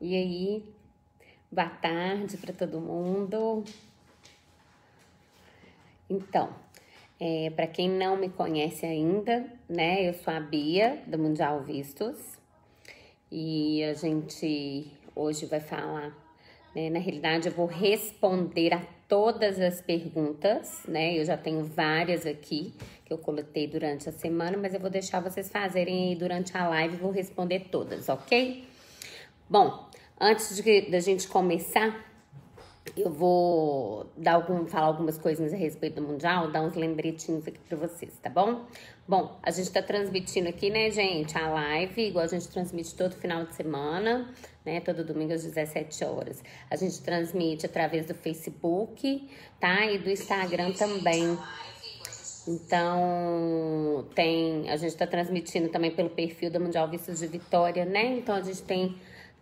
E aí, boa tarde para todo mundo. Então, para quem não me conhece ainda, né, eu sou a Bia, do Mundial Vistos. E a gente hoje vai falar, né, na realidade eu vou responder a todas as perguntas, né, eu já tenho várias aqui que eu coletei durante a semana, mas eu vou deixar vocês fazerem aí durante a live e vou responder todas, ok? Bom, antes da gente começar, eu vou falar algumas coisinhas a respeito do Mundial, dar uns lembretinhos aqui pra vocês, tá bom? Bom, a gente tá transmitindo aqui, né, gente, a live, igual a gente transmite todo final de semana, né, todo domingo às 17 horas. A gente transmite através do Facebook, tá? E do Instagram também. Então, a gente tá transmitindo também pelo perfil da Mundial Vistos de Vitória, né? Então, a gente tem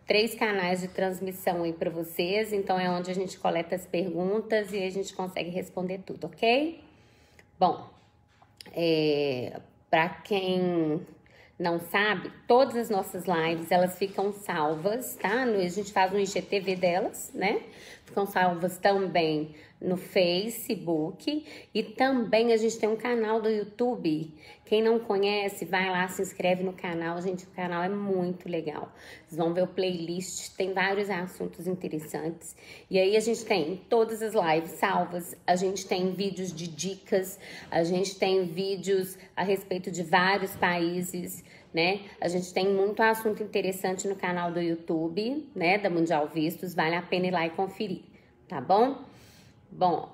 3 canais de transmissão aí para vocês. Então, é onde a gente coleta as perguntas e a gente consegue responder tudo, ok? Bom, para quem não sabe, todas as nossas lives, elas ficam salvas, tá? A gente faz um IGTV delas, né? Ficam salvas também no Facebook e também a gente tem um canal do YouTube. Quem não conhece, vai lá, se inscreve no canal. Gente, o canal é muito legal. Vocês vão ver o playlist, tem vários assuntos interessantes. E aí a gente tem todas as lives salvas, a gente tem vídeos de dicas, a gente tem vídeos a respeito de vários países, né? A gente tem muito assunto interessante no canal do YouTube, né, da Mundial Vistos. Vale a pena ir lá e conferir, tá bom? Bom,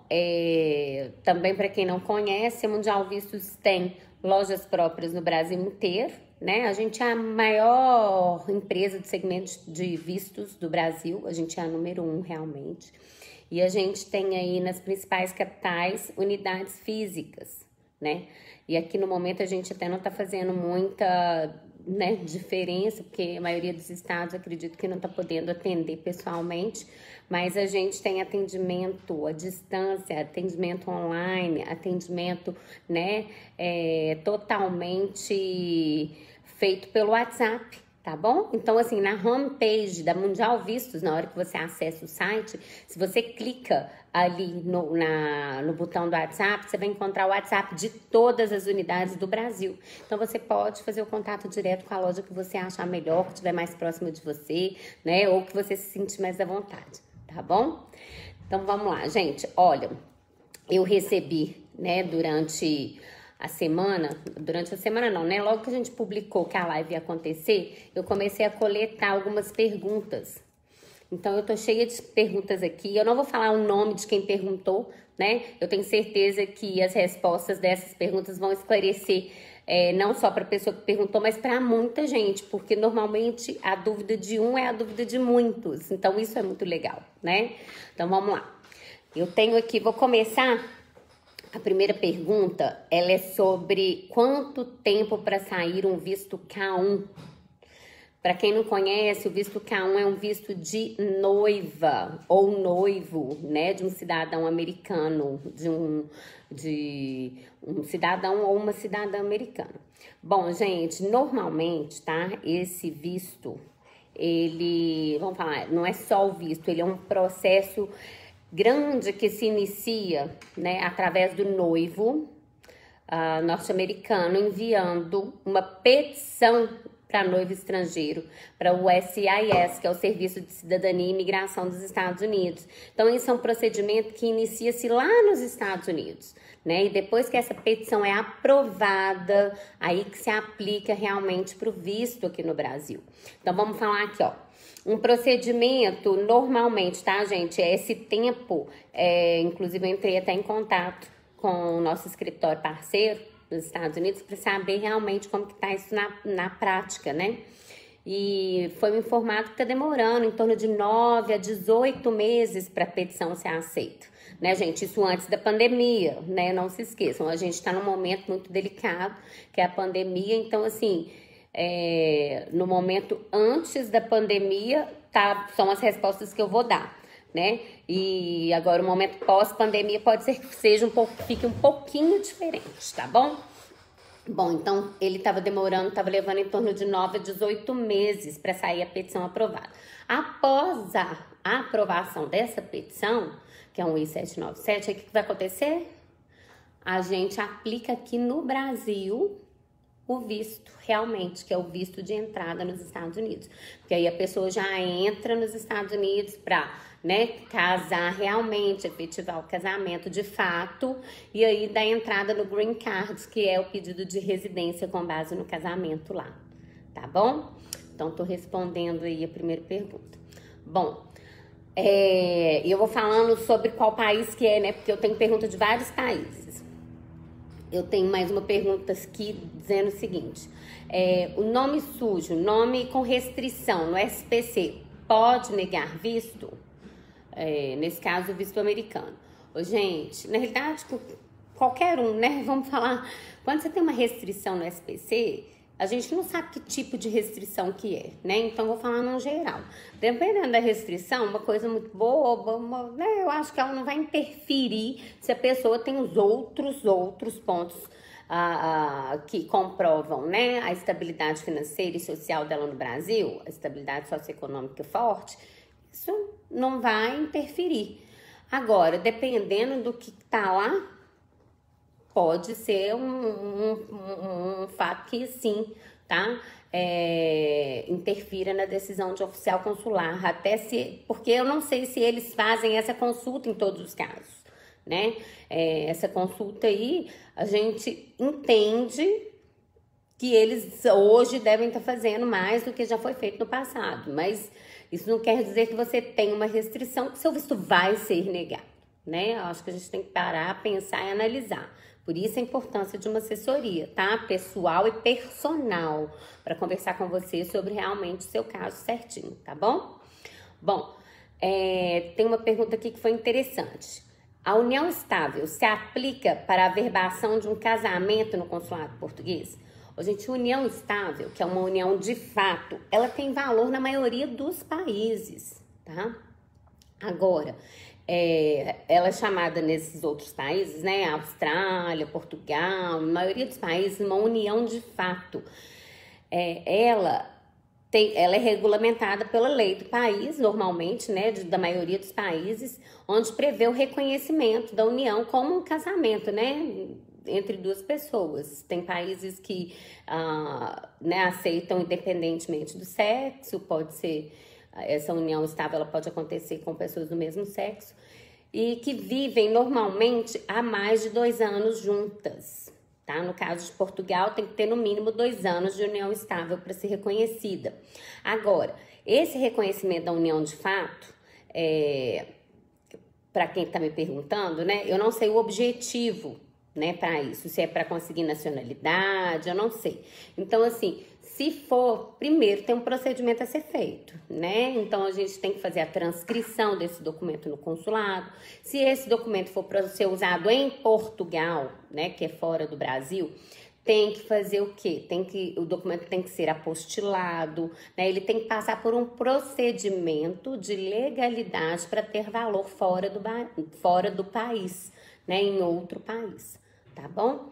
também para quem não conhece, a Mundial Vistos tem lojas próprias no Brasil inteiro, né? A gente é a maior empresa de segmentos de vistos do Brasil, a gente é a número 1 realmente. E a gente tem aí nas principais capitais unidades físicas, né? E aqui no momento a gente até não tá fazendo muita, né, diferença, porque a maioria dos estados acredito que não tá podendo atender pessoalmente, mas a gente tem atendimento à distância, atendimento online, atendimento, né, totalmente feito pelo WhatsApp, tá bom? Então, assim, na homepage da Mundial Vistos, na hora que você acessa o site, se você clica ali no botão do WhatsApp, você vai encontrar o WhatsApp de todas as unidades do Brasil. Então, você pode fazer o contato direto com a loja que você achar melhor, que estiver mais próxima de você, né? Ou que você se sentir mais à vontade, tá bom? Então, vamos lá, gente. Olha, eu recebi, né, durante a semana não, né? Logo que a gente publicou que a live ia acontecer, eu comecei a coletar algumas perguntas. Então, eu tô cheia de perguntas aqui. Eu não vou falar o nome de quem perguntou, né? Eu tenho certeza que as respostas dessas perguntas vão esclarecer não só para a pessoa que perguntou, mas para muita gente, porque normalmente a dúvida de um é a dúvida de muitos. Então, isso é muito legal, né? Então, vamos lá. Eu tenho aqui, vou começar. A primeira pergunta, ela é sobre quanto tempo para sair um visto K1. Para quem não conhece, o visto K1 é um visto de noiva ou noivo, né, de um cidadão americano, de um cidadão ou uma cidadã americana. Bom, gente, normalmente, tá, esse visto, vamos falar, não é só o visto, ele é um processo grande que se inicia, né, através do noivo norte-americano enviando uma petição para noivo estrangeiro, para o SIS, que é o Serviço de Cidadania e Imigração dos Estados Unidos. Então, isso é um procedimento que inicia-se lá nos Estados Unidos, né? E depois que essa petição é aprovada, aí que se aplica realmente para o visto aqui no Brasil. Então, vamos falar aqui, ó. Um procedimento, normalmente, tá, gente? É esse tempo, inclusive eu entrei até em contato com o nosso escritório parceiro nos Estados Unidos para saber realmente como que tá isso na prática, né? E foi me informado que tá demorando em torno de 9 a 18 meses para a petição ser aceita, né, gente? Isso antes da pandemia, né? Não se esqueçam, a gente tá num momento muito delicado, que é a pandemia, então, assim, no momento antes da pandemia, são as respostas que eu vou dar, né? E agora o momento pós-pandemia pode ser que fique um pouquinho diferente, tá bom? Bom, então ele estava demorando, estava levando em torno de 9 a 18 meses para sair a petição aprovada. Após a aprovação dessa petição, que é um I-797, o que vai acontecer? A gente aplica aqui no Brasil o visto, realmente, que é o visto de entrada nos Estados Unidos. Porque aí a pessoa já entra nos Estados Unidos para, né, casar realmente, efetivar o casamento de fato, e aí dá entrada no Green Card, que é o pedido de residência com base no casamento lá, tá bom? Então, tô respondendo aí a primeira pergunta. Bom, eu vou falando sobre qual país que é, né, porque eu tenho pergunta de vários países. Eu tenho mais uma pergunta aqui dizendo o seguinte: o nome sujo, nome com restrição no SPC, pode negar visto? Nesse caso, o visto americano. Gente, na realidade, qualquer um, né? Vamos falar, quando você tem uma restrição no SPC, a gente não sabe que tipo de restrição que é, né? Então, vou falar no geral. Dependendo da restrição, uma coisa muito boba, né? Eu acho que ela não vai interferir se a pessoa tem os outros pontos que comprovam, né, a estabilidade financeira e social dela no Brasil, a estabilidade socioeconômica forte. Isso não vai interferir. Agora, dependendo do que tá lá, pode ser um fato que sim, tá? Interfira na decisão de oficial consular, porque eu não sei se eles fazem essa consulta em todos os casos, né? Essa consulta aí, a gente entende que eles hoje devem estar fazendo mais do que já foi feito no passado, mas isso não quer dizer que você tem uma restrição, que seu visto vai ser negado, né? Eu acho que a gente tem que parar, pensar e analisar. Por isso a importância de uma assessoria, tá? Pessoal e personal, para conversar com você sobre realmente o seu caso certinho, tá bom? Bom, tem uma pergunta aqui que foi interessante. A união estável se aplica para a averbação de um casamento no consulado português? Gente, união estável, que é uma união de fato, ela tem valor na maioria dos países, tá? Agora, ela é chamada nesses outros países, né? Austrália, Portugal, na maioria dos países, uma união de fato. Ela é regulamentada pela lei do país, normalmente, né? Da maioria dos países, onde prevê o reconhecimento da união como um casamento, né? Entre duas pessoas. Tem países que né, aceitam independentemente do sexo, pode ser. Essa união estável ela pode acontecer com pessoas do mesmo sexo e que vivem normalmente há mais de 2 anos juntas, tá? No caso de Portugal, tem que ter no mínimo 2 anos de união estável para ser reconhecida. Agora, esse reconhecimento da união de fato, para quem está me perguntando, né? Eu não sei o objetivo, né, para isso, se é para conseguir nacionalidade, eu não sei. Então, assim, se for, primeiro tem um procedimento a ser feito, né? Então, a gente tem que fazer a transcrição desse documento no consulado. Se esse documento for para ser usado em Portugal, né, que é fora do Brasil, tem que fazer o quê? O documento tem que ser apostilado, né? Ele tem que passar por um procedimento de legalidade para ter valor fora do país, né, em outro país, tá bom?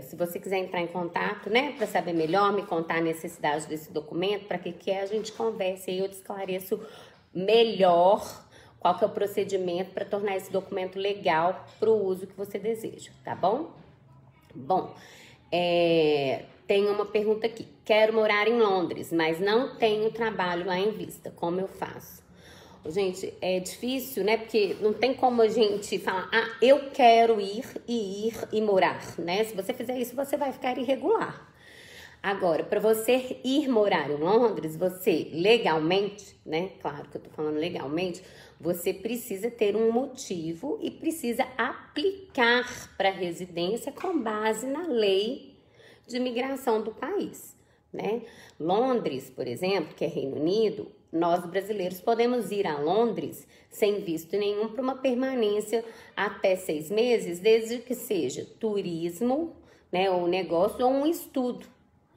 Se você quiser entrar em contato, né, para saber melhor, me contar a necessidade desse documento, para que a gente converse e eu te esclareço melhor qual que é o procedimento para tornar esse documento legal para o uso que você deseja, tá bom? Bom, tem uma pergunta aqui. Quero morar em Londres, mas não tenho trabalho lá em vista. Como eu faço? Gente, é difícil, né? Porque não tem como a gente falar, eu quero ir e morar, né? Se você fizer isso, você vai ficar irregular. Agora, para você ir morar em Londres, você legalmente, né? Claro que eu tô falando legalmente, você precisa ter um motivo e precisa aplicar para residência com base na lei de imigração do país, né? Londres, por exemplo, que é Reino Unido, nós brasileiros podemos ir a Londres sem visto nenhum para uma permanência até 6 meses, desde que seja turismo, né, ou negócio ou um estudo,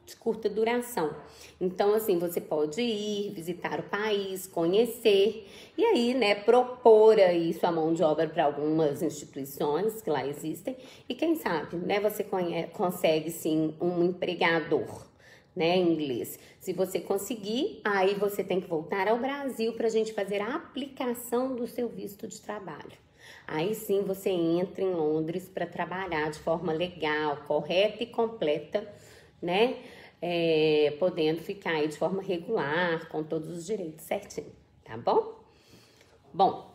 de curta duração. Então, assim, você pode ir, visitar o país, conhecer e aí, né, propor aí sua mão de obra para algumas instituições que lá existem e quem sabe, né, você consegue sim um empregador, né, em inglês. Se você conseguir, aí você tem que voltar ao Brasil para a gente fazer a aplicação do seu visto de trabalho. Aí sim você entra em Londres para trabalhar de forma legal, correta e completa, né? Podendo ficar aí de forma regular, com todos os direitos certinho, tá bom? Bom,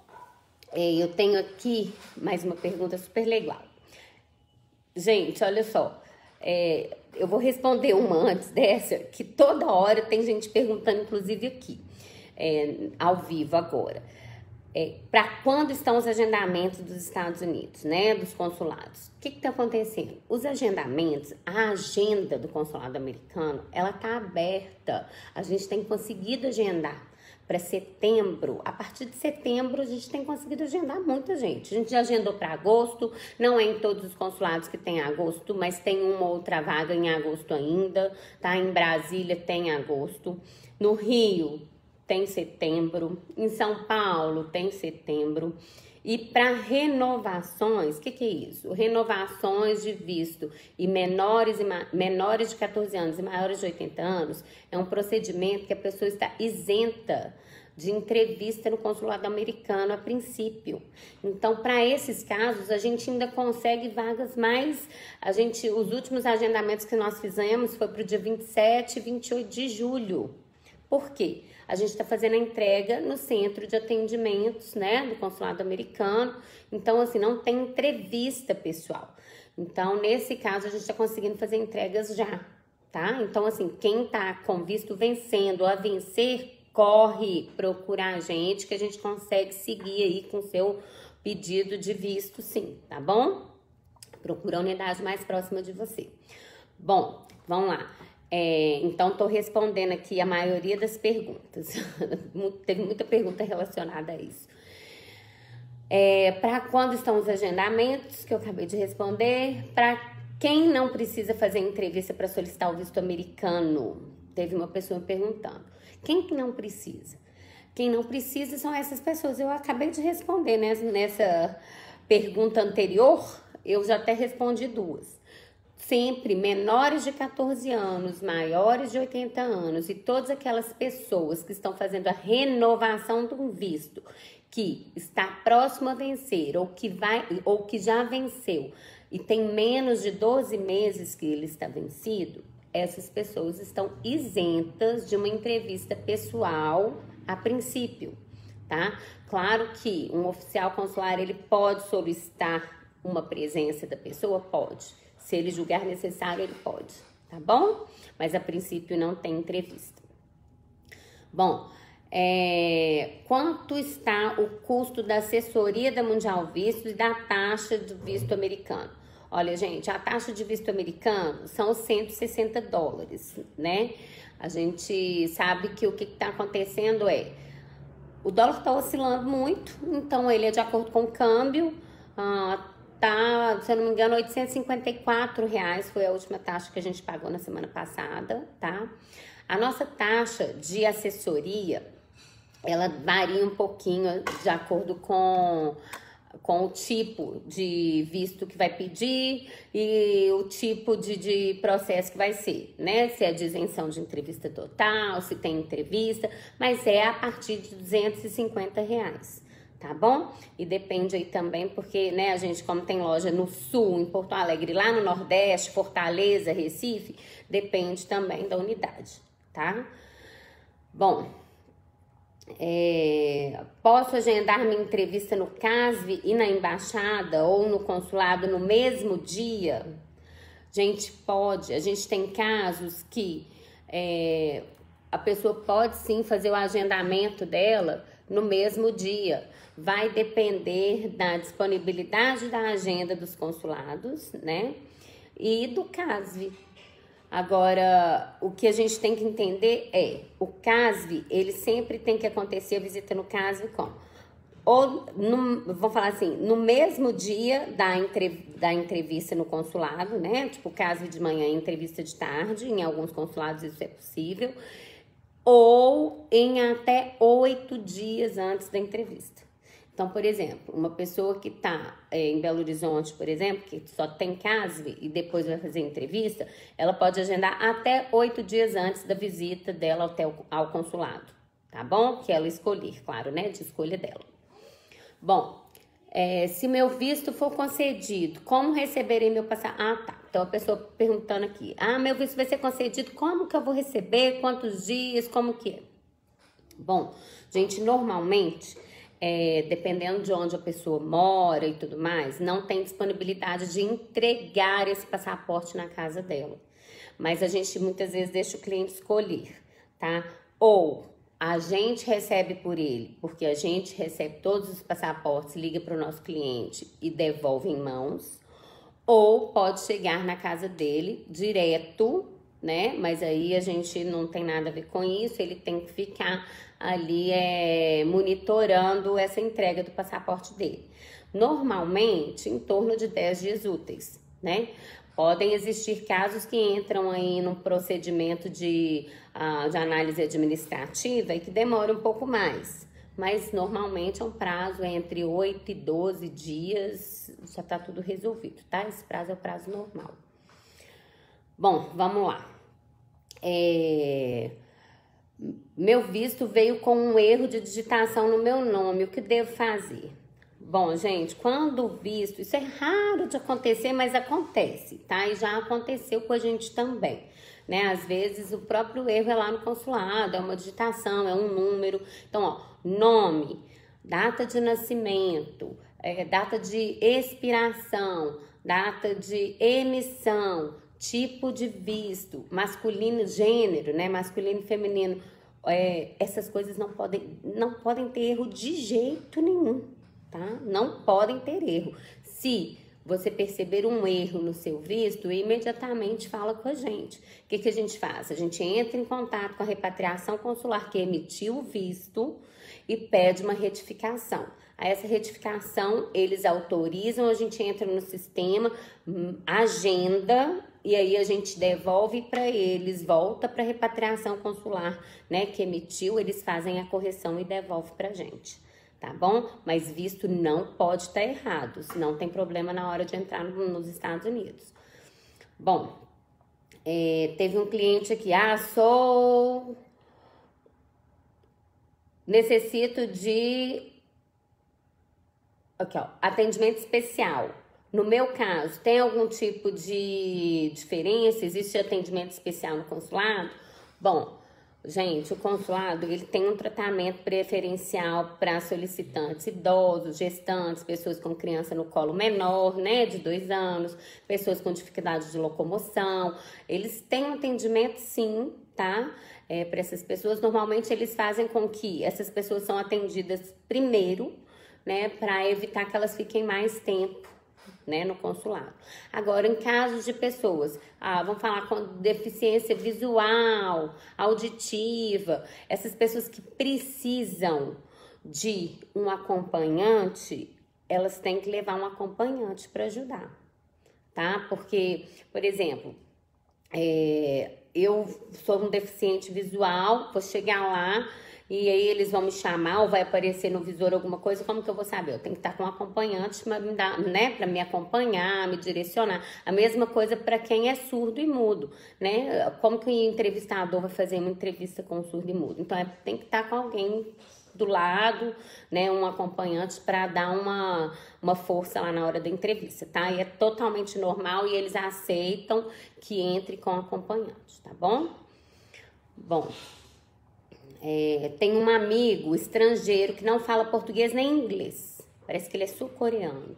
eu tenho aqui mais uma pergunta super legal. Gente, olha só, eu vou responder uma antes dessa, que toda hora tem gente perguntando, inclusive aqui, ao vivo agora. Para quando estão os agendamentos dos Estados Unidos, né, dos consulados? O que está acontecendo? Os agendamentos, a agenda do consulado americano, ela está aberta. A gente tem conseguido agendar para setembro. A partir de setembro, a gente tem conseguido agendar muita gente. A gente já agendou para agosto, não é em todos os consulados que tem agosto, mas tem uma outra vaga em agosto ainda, tá? Em Brasília tem agosto, no Rio tem setembro, em São Paulo tem setembro. E para renovações, o que é isso? Renovações de visto e menores de 14 anos e maiores de 80 anos é um procedimento que a pessoa está isenta de entrevista no consulado americano a princípio. Então, para esses casos, a gente ainda consegue vagas mais... Os últimos agendamentos que nós fizemos foi para o dia 27 e 28 de julho. Por quê? A gente está fazendo a entrega no centro de atendimentos, né, do consulado americano. Então, assim, não tem entrevista pessoal. Então, nesse caso, a gente está conseguindo fazer entregas já, tá? Então, assim, quem tá com visto vencendo ou a vencer, corre, procura a gente que a gente consegue seguir aí com o seu pedido de visto, sim, tá bom? Procura a unidade mais próxima de você. Bom, vamos lá. Então, estou respondendo aqui a maioria das perguntas. Teve muita pergunta relacionada a isso. Para quando estão os agendamentos, que eu acabei de responder. Para quem não precisa fazer entrevista para solicitar o visto americano? Teve uma pessoa me perguntando. Quem que não precisa? Quem não precisa são essas pessoas. Eu acabei de responder nessa pergunta anterior, eu já até respondi duas. Sempre menores de 14 anos, maiores de 80 anos e todas aquelas pessoas que estão fazendo a renovação de um visto que está próximo a vencer ou que já venceu e tem menos de 12 meses que ele está vencido, essas pessoas estão isentas de uma entrevista pessoal a princípio, tá? Claro que um oficial consular, ele pode solicitar uma presença da pessoa? Pode. Se ele julgar necessário, ele pode, tá bom? Mas a princípio não tem entrevista. Bom, quanto está o custo da assessoria da Mundial Visto e da taxa do visto americano? Olha, gente, a taxa de visto americano são os $160, né? A gente sabe que o que está acontecendo o dólar está oscilando muito, então ele é de acordo com o câmbio, tá, se eu não me engano, R$854 foi a última taxa que a gente pagou na semana passada, tá? A nossa taxa de assessoria, ela varia um pouquinho de acordo com o tipo de visto que vai pedir e o tipo de processo que vai ser, né? Se é de isenção de entrevista total, se tem entrevista, mas é a partir de R$250. Tá bom? E depende aí também, porque, né, a gente, como tem loja no Sul, em Porto Alegre, lá no Nordeste, Fortaleza, Recife, depende também da unidade, tá? Bom, posso agendar minha entrevista no CASV e na embaixada ou no consulado no mesmo dia? Gente, pode. A gente tem casos que a pessoa pode sim fazer o agendamento dela no mesmo dia. Vai depender da disponibilidade da agenda dos consulados, né? E do CASV. Agora, o que a gente tem que entender o CASV, ele sempre tem que acontecer a visita no CASV ou, vou falar assim, no mesmo dia da entrevista no consulado, né? Tipo, caso de manhã, entrevista de tarde, em alguns consulados isso é possível, ou em até 8 dias antes da entrevista. Então, por exemplo, uma pessoa que está em Belo Horizonte, por exemplo, que só tem CASV e depois vai fazer entrevista, ela pode agendar até 8 dias antes da visita dela ao consulado, tá bom? Que ela escolher, claro, né? De escolha dela. Bom, se meu visto for concedido, como receberei meu passaporte? Ah, tá. Então, a pessoa perguntando aqui. Ah, meu visto vai ser concedido, como que eu vou receber? Quantos dias? Como que é? Bom, gente, normalmente, dependendo de onde a pessoa mora e tudo mais, não tem disponibilidade de entregar esse passaporte na casa dela. Mas a gente muitas vezes deixa o cliente escolher, tá? Ou a gente recebe por ele, porque a gente recebe todos os passaportes, liga para o nosso cliente e devolve em mãos. Ou pode chegar na casa dele direto, né? Mas aí a gente não tem nada a ver com isso, ele tem que ficar ali monitorando essa entrega do passaporte dele. Normalmente, em torno de 10 dias úteis, né? Podem existir casos que entram aí num procedimento de análise administrativa e que demora um pouco mais. Mas normalmente é um prazo entre 8 e 12 dias, já tá tudo resolvido, tá? Esse prazo é o prazo normal. Bom, vamos lá. Meu visto veio com um erro de digitação no meu nome, o que devo fazer? Bom, gente, quando o visto, isso é raro de acontecer, mas acontece, tá? E já aconteceu com a gente também, né? Às vezes o próprio erro é lá no consulado, é uma digitação, é um número. Então, ó, nome, data de nascimento, data de expiração, data de emissão, tipo de visto, masculino, gênero, né? Masculino e feminino. Essas coisas não podem ter erro de jeito nenhum, tá? Não podem ter erro. Se você perceber um erro no seu visto, imediatamente fala com a gente. O que a gente faz? A gente entra em contato com a repatriação consular que emitiu o visto e pede uma retificação. A essa retificação, eles autorizam, a gente entra no sistema, agenda, e aí a gente devolve para eles, volta para a repatriação consular, né, que emitiu, eles fazem a correção e devolve para a gente, tá bom? Mas visto não pode estar errado, senão tem problema na hora de entrar nos Estados Unidos. Bom, teve um cliente aqui, necessito de atendimento especial. No meu caso, tem algum tipo de diferença? Existe atendimento especial no consulado? Bom, gente, o consulado, ele tem um tratamento preferencial para solicitantes idosos, gestantes, pessoas com criança no colo menor, né, de 2 anos, pessoas com dificuldade de locomoção. Eles têm um atendimento, sim, tá? Para essas pessoas, normalmente eles fazem com que essas pessoas são atendidas primeiro, né, para evitar que elas fiquem mais tempo, né, no consulado. Agora, em casos de pessoas, vamos falar com deficiência visual, auditiva, essas pessoas que precisam de um acompanhante, elas têm que levar um acompanhante para ajudar, tá? Porque, por exemplo, eu sou um deficiente visual, vou chegar lá e aí eles vão me chamar ou vai aparecer no visor alguma coisa, como que eu vou saber? Eu tenho que estar com um acompanhante para me dar, né, para me acompanhar, me direcionar. A mesma coisa para quem é surdo e mudo, né? Como que o entrevistador vai fazer uma entrevista com um surdo e mudo? Então tem que estar com alguém do lado, né, um acompanhante para dar uma força lá na hora da entrevista, tá? E é totalmente normal e eles aceitam que entre com acompanhante, tá bom? Bom, tem um amigo estrangeiro que não fala português nem inglês, parece que ele é sul-coreano.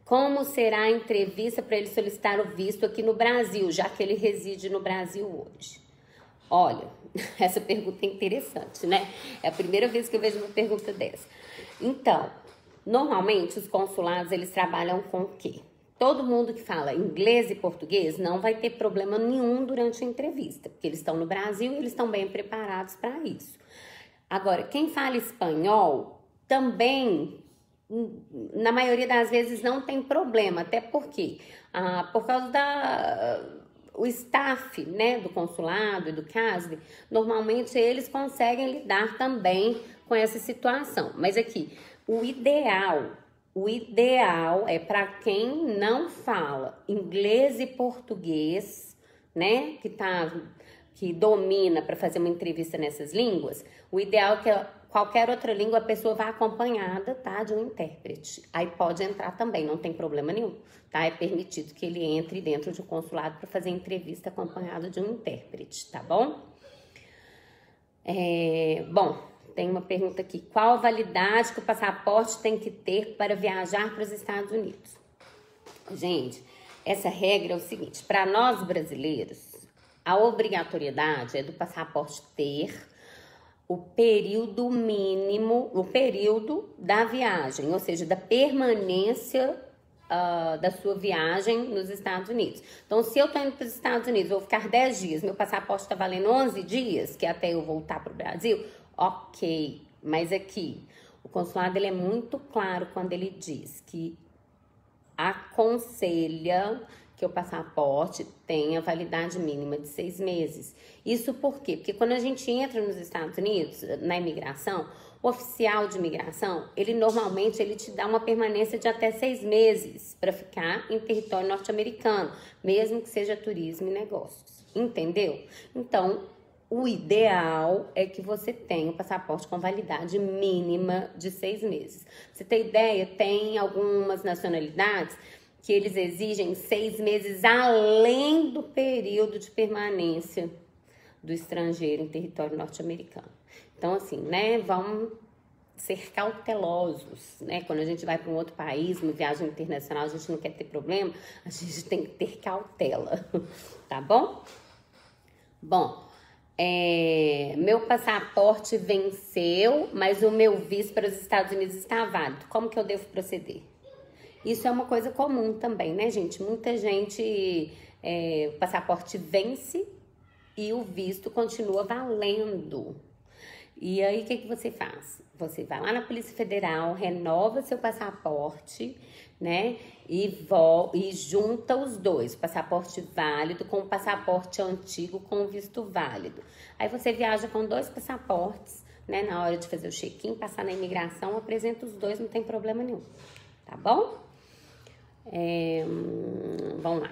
Como será a entrevista para ele solicitar o visto aqui no Brasil, já que ele reside no Brasil hoje? Olha, essa pergunta é interessante, né? É a primeira vez que eu vejo uma pergunta dessa. Então, normalmente os consulados, eles trabalham com o quê? Todo mundo que fala inglês e português não vai ter problema nenhum durante a entrevista, porque eles estão no Brasil e eles estão bem preparados para isso. Agora, quem fala espanhol também na maioria das vezes não tem problema, até porque por causa o staff, né, do consulado e do CASV, normalmente eles conseguem lidar também com essa situação. Mas aqui, o ideal é para quem não fala inglês e português, né, que domina para fazer uma entrevista nessas línguas, o ideal é que qualquer outra língua a pessoa vá acompanhada, tá, de um intérprete. Aí pode entrar também, não tem problema nenhum, tá? É permitido que ele entre dentro de um consulado para fazer entrevista acompanhado de um intérprete, tá bom? Bom, tem uma pergunta aqui. Qual a validade que o passaporte tem que ter para viajar para os Estados Unidos? Gente, essa regra é o seguinte, para nós brasileiros, a obrigatoriedade é do passaporte ter o período mínimo, o período da viagem, ou seja, da permanência da sua viagem nos Estados Unidos. Então, se eu tô indo para os Estados Unidos, vou ficar 10 dias, meu passaporte está valendo 11 dias, que é até eu voltar para o Brasil, ok. Mas aqui, o consulado ele é muito claro quando ele diz que aconselha que o passaporte tenha validade mínima de 6 meses. Isso por quê? Porque quando a gente entra nos Estados Unidos, na imigração, o oficial de imigração, ele normalmente te dá uma permanência de até 6 meses para ficar em território norte-americano, mesmo que seja turismo e negócios. Entendeu? Então, o ideal é que você tenha o passaporte com validade mínima de 6 meses. Pra você ter ideia, tem algumas nacionalidades que eles exigem 6 meses além do período de permanência do estrangeiro em território norte-americano. Então, assim, né, vamos ser cautelosos, né? Quando a gente vai para um outro país, uma viagem internacional, a gente não quer ter problema, a gente tem que ter cautela, tá bom? Bom, meu passaporte venceu, mas o meu visto para os Estados Unidos está válido. Como que eu devo proceder? Isso é uma coisa comum também, né, gente? Muita gente, o passaporte vence e o visto continua valendo. E aí, o que você faz? Você vai lá na Polícia Federal, renova seu passaporte, né? E junta os dois, o passaporte válido com o passaporte antigo com o visto válido. Aí você viaja com 2 passaportes, né? Na hora de fazer o check-in, passar na imigração, apresenta os 2, não tem problema nenhum. Tá bom? Vamos lá.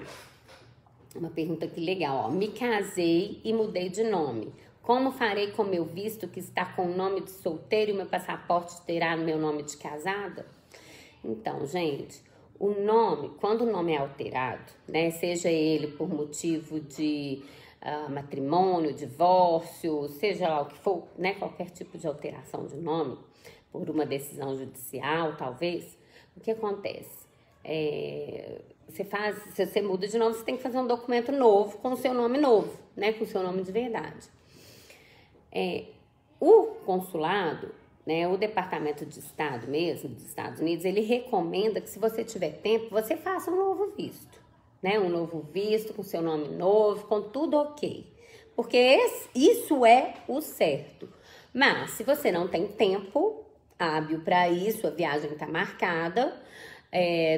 Uma pergunta aqui legal, ó. Me casei e mudei de nome. Como farei com meu visto que está com o nome de solteiro e meu passaporte terá meu nome de casada? Então, gente, o nome, quando o nome é alterado, né, seja ele por motivo de matrimônio, divórcio, seja lá o que for, né, qualquer tipo de alteração de nome, por uma decisão judicial, talvez, o que acontece? Se você muda de nome, você tem que fazer um documento novo com o seu nome novo, né, com o seu nome de verdade. O consulado, né, o Departamento de Estado mesmo, dos Estados Unidos, ele recomenda que se você tiver tempo, você faça um novo visto, né, um novo visto com seu nome novo, com tudo ok, porque isso é o certo. Mas se você não tem tempo hábil para isso, a viagem está marcada,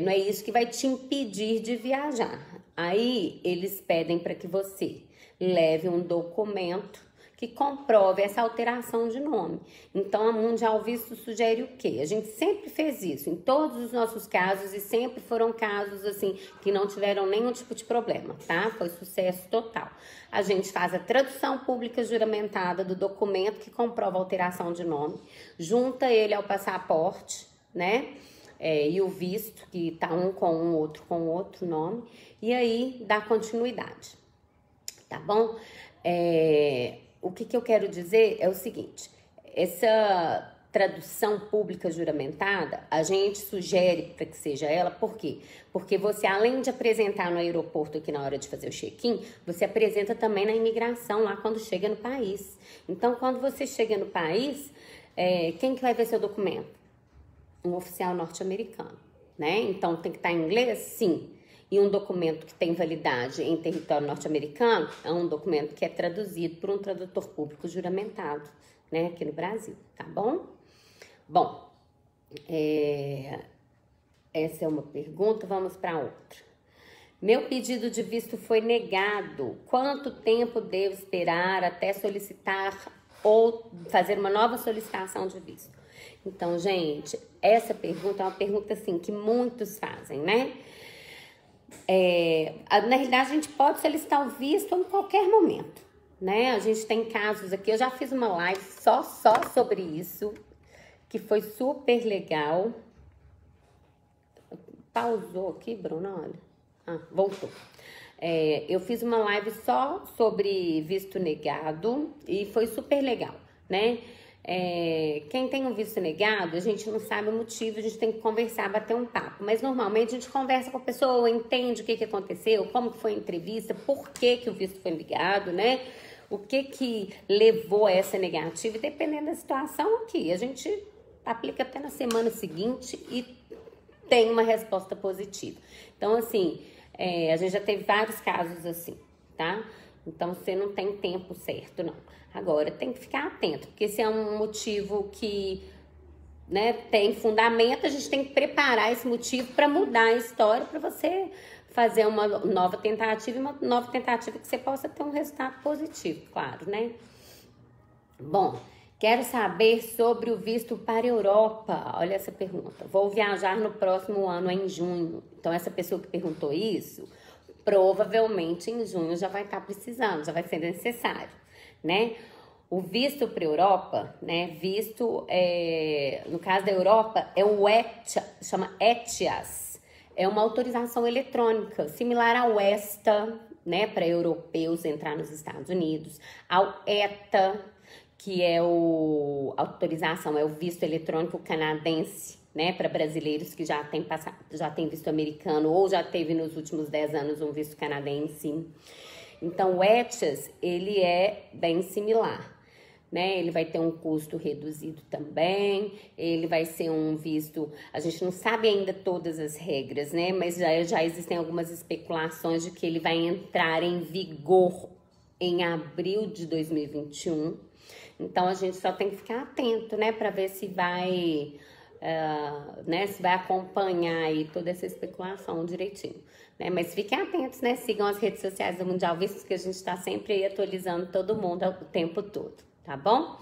não é isso que vai te impedir de viajar. Aí eles pedem para que você leve um documento que comprove essa alteração de nome. Então, a Mundial Visto sugere o quê? A gente sempre fez isso em todos os nossos casos e sempre foram casos assim que não tiveram nenhum tipo de problema, tá? Foi sucesso total. A gente faz a tradução pública juramentada do documento que comprova a alteração de nome, junta ele ao passaporte, né? E o visto, que tá um com outro nome, e aí dá continuidade, tá bom? O que eu quero dizer é o seguinte, essa tradução pública juramentada, a gente sugere para que seja ela, por quê? Porque você, além de apresentar no aeroporto aqui na hora de fazer o check-in, você apresenta também na imigração lá quando chega no país. Então, quando você chega no país, quem que vai ver seu documento? Um oficial norte-americano, né? Então, tem que estar em inglês? Sim. E um documento que tem validade em território norte-americano é um documento que é traduzido por um tradutor público juramentado, né? Aqui no Brasil, tá bom? Bom, Essa é uma pergunta, vamos para outra. Meu pedido de visto foi negado. Quanto tempo devo esperar até solicitar ou fazer uma nova solicitação de visto? Então, gente, essa pergunta é uma pergunta assim que muitos fazem, né? Na realidade, a gente pode solicitar o visto em qualquer momento, né? A gente tem casos aqui, eu já fiz uma live só sobre isso, que foi super legal. Pausou aqui, Bruno, olha. Voltou. Eu fiz uma live só sobre visto negado e foi super legal, né? Quem tem um visto negado, a gente não sabe o motivo, a gente tem que conversar, bater um papo. Mas normalmente a gente conversa com a pessoa, entende o que aconteceu, como foi a entrevista, por que o visto foi negado, né? O que levou a essa negativa, e dependendo da situação aqui, a gente aplica até na semana seguinte e tem uma resposta positiva. Então, assim, a gente já teve vários casos assim, tá? Então, você não tem tempo certo, não. Agora, tem que ficar atento, porque se é um motivo que, né, tem fundamento, a gente tem que preparar esse motivo para mudar a história, para você fazer uma nova tentativa, e uma nova tentativa que você possa ter um resultado positivo, claro, né? Bom, quero saber sobre o visto para a Europa. Olha essa pergunta. Vou viajar no próximo ano, em junho. Então, essa pessoa que perguntou isso, provavelmente em junho já vai estar precisando, já vai ser necessário, né? O visto para a Europa, né? Visto, no caso da Europa, é o chama ETIAS. É uma autorização eletrônica, similar ao ESTA, né? Para europeus entrar nos Estados Unidos, ao ETA, que é autorização, é o visto eletrônico canadense, né, para brasileiros que já tem visto americano ou já teve nos últimos 10 anos um visto canadense. Então, o ETIAS, ele é bem similar, né? Ele vai ter um custo reduzido também, ele vai ser um visto, a gente não sabe ainda todas as regras, né? Mas já existem algumas especulações de que ele vai entrar em vigor em abril de 2021. Então, a gente só tem que ficar atento, né, para ver se vai, se vai acompanhar aí toda essa especulação direitinho, né? Mas fiquem atentos, né, sigam as redes sociais do Mundial Vistos, que a gente está sempre aí atualizando todo mundo o tempo todo, tá bom?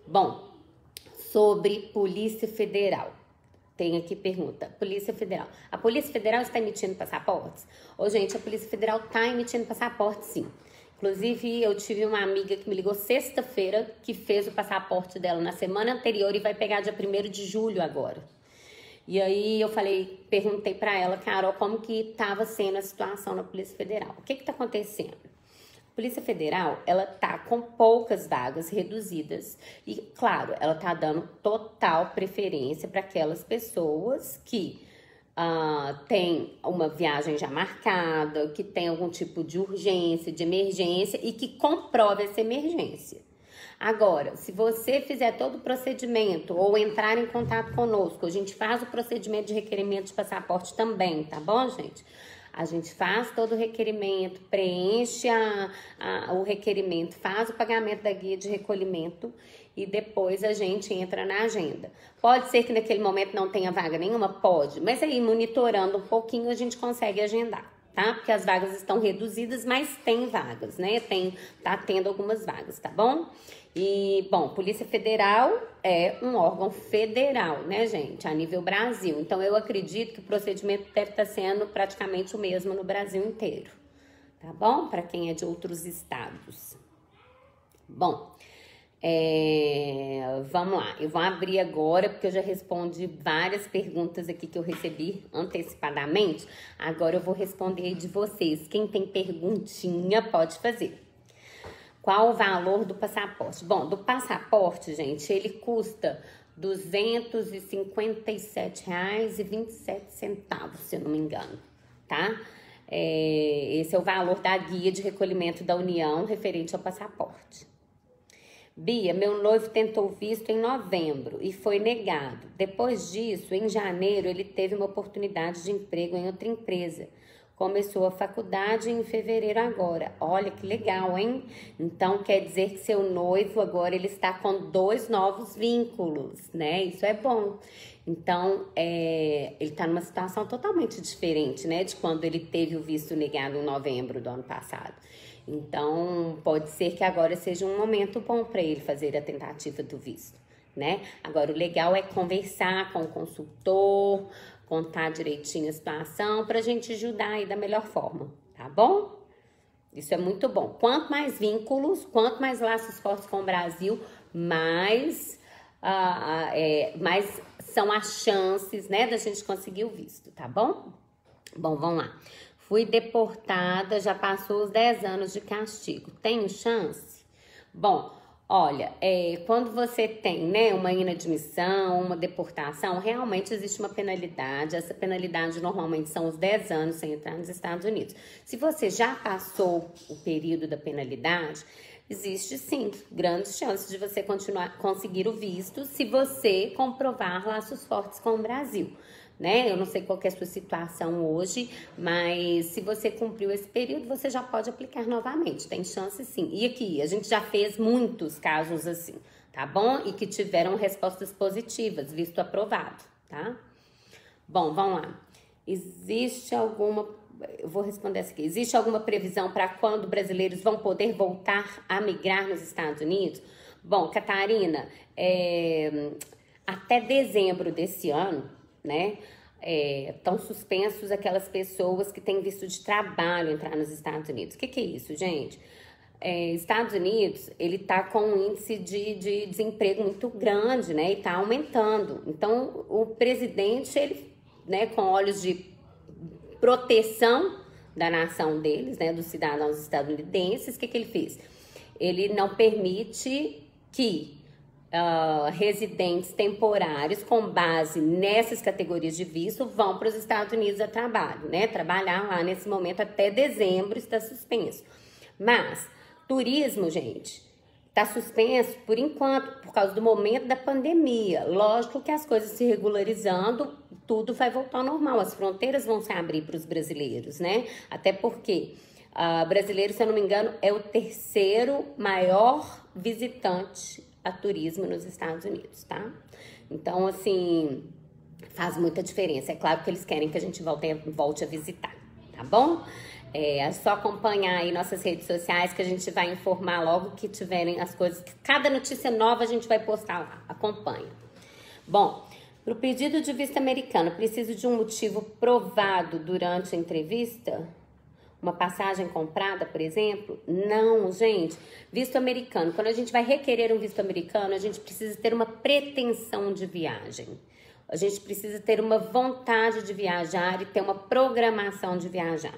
Bom, sobre Polícia Federal. Tem aqui pergunta, Polícia Federal. A Polícia Federal está emitindo passaportes? Ô, gente, a Polícia Federal está emitindo passaporte, sim. Inclusive, eu tive uma amiga que me ligou sexta-feira, que fez o passaporte dela na semana anterior e vai pegar dia 1º de julho agora. E aí eu perguntei pra ela, Carol, como que estava sendo a situação na Polícia Federal. O que tá acontecendo? A Polícia Federal, ela tá com poucas vagas reduzidas e, claro, ela tá dando total preferência para aquelas pessoas que tem uma viagem já marcada, que tem algum tipo de urgência, de emergência e que comprove essa emergência. Agora, se você fizer todo o procedimento ou entrar em contato conosco, a gente faz o procedimento de requerimento de passaporte também, tá bom, gente? A gente faz todo o requerimento, preenche o requerimento, faz o pagamento da guia de recolhimento e depois a gente entra na agenda. Pode ser que naquele momento não tenha vaga nenhuma? Pode, mas aí monitorando um pouquinho a gente consegue agendar, tá? Porque as vagas estão reduzidas, mas tem vagas, né? Tá tendo algumas vagas, tá bom? E, bom, Polícia Federal é um órgão federal, né, gente? A nível Brasil. Então, eu acredito que o procedimento deve estar sendo praticamente o mesmo no Brasil inteiro, tá bom? Para quem é de outros estados. Bom, vamos lá. Eu vou abrir agora, porque eu já respondi várias perguntas aqui que eu recebi antecipadamente. Agora eu vou responder de vocês. Quem tem perguntinha, pode fazer. Qual o valor do passaporte? Bom, do passaporte, gente, ele custa R$ 257,27, se eu não me engano, tá? Esse é o valor da guia de recolhimento da União referente ao passaporte. Bia, meu noivo tentou visto em novembro e foi negado. Depois disso, em janeiro, ele teve uma oportunidade de emprego em outra empresa. Começou a faculdade em fevereiro agora. Olha que legal, hein? Então quer dizer que seu noivo agora ele está com 2 novos vínculos, né? Isso é bom. Então, ele está numa situação totalmente diferente, né? De quando ele teve o visto negado em novembro do ano passado. Então, pode ser que agora seja um momento bom para ele fazer a tentativa do visto, né? Agora, o legal é conversar com o consultor, contar direitinho a situação para a gente ajudar aí da melhor forma, tá bom? Isso é muito bom. Quanto mais vínculos, quanto mais laços fortes com o Brasil, mais são as chances, né, da gente conseguir o visto, tá bom? Bom, vamos lá. Fui deportada, já passou os 10 anos de castigo. Tenho chance? Bom, olha, quando você tem, né, uma inadmissão, uma deportação, realmente existe uma penalidade. Essa penalidade normalmente são os 10 anos sem entrar nos Estados Unidos. Se você já passou o período da penalidade, existe sim grandes chances de você conseguir o visto se você comprovar laços fortes com o Brasil, né? Eu não sei qual que é a sua situação hoje, mas se você cumpriu esse período, você já pode aplicar novamente, tem chance sim. E aqui, a gente já fez muitos casos assim, tá bom? E que tiveram respostas positivas, visto aprovado, tá? Bom, vamos lá. Eu vou responder essa aqui. Existe alguma previsão para quando brasileiros vão poder voltar a migrar nos Estados Unidos? Bom, Catarina, até dezembro desse ano, né, estão suspensos aquelas pessoas que têm visto de trabalho entrar nos Estados Unidos. O que é isso, gente? Estados Unidos, ele tá com um índice de desemprego muito grande, né, e tá aumentando. Então, o presidente, ele, né, com olhos de proteção da nação deles, né, dos cidadãos estadunidenses, o que ele fez? Ele não permite que residentes temporários com base nessas categorias de visto vão para os Estados Unidos a trabalho, né? Trabalhar lá nesse momento até dezembro está suspenso. Mas turismo, gente, está suspenso por enquanto, por causa do momento da pandemia. Lógico que as coisas se regularizando, tudo vai voltar ao normal. As fronteiras vão se abrir para os brasileiros, né? Até porque brasileiro, se eu não me engano, é o 3º maior visitante a turismo nos Estados Unidos, tá? Então, assim, faz muita diferença. É claro que eles querem que a gente volte a visitar, tá bom? É só acompanhar aí nossas redes sociais que a gente vai informar logo que tiverem as coisas. Cada notícia nova a gente vai postar lá. Acompanha. Bom, para o pedido de visto americano, preciso de um motivo provado durante a entrevista? Uma passagem comprada, por exemplo? Não, gente. Visto americano. Quando a gente vai requerer um visto americano, a gente precisa ter uma pretensão de viagem. A gente precisa ter uma vontade de viajar e ter uma programação de viajar.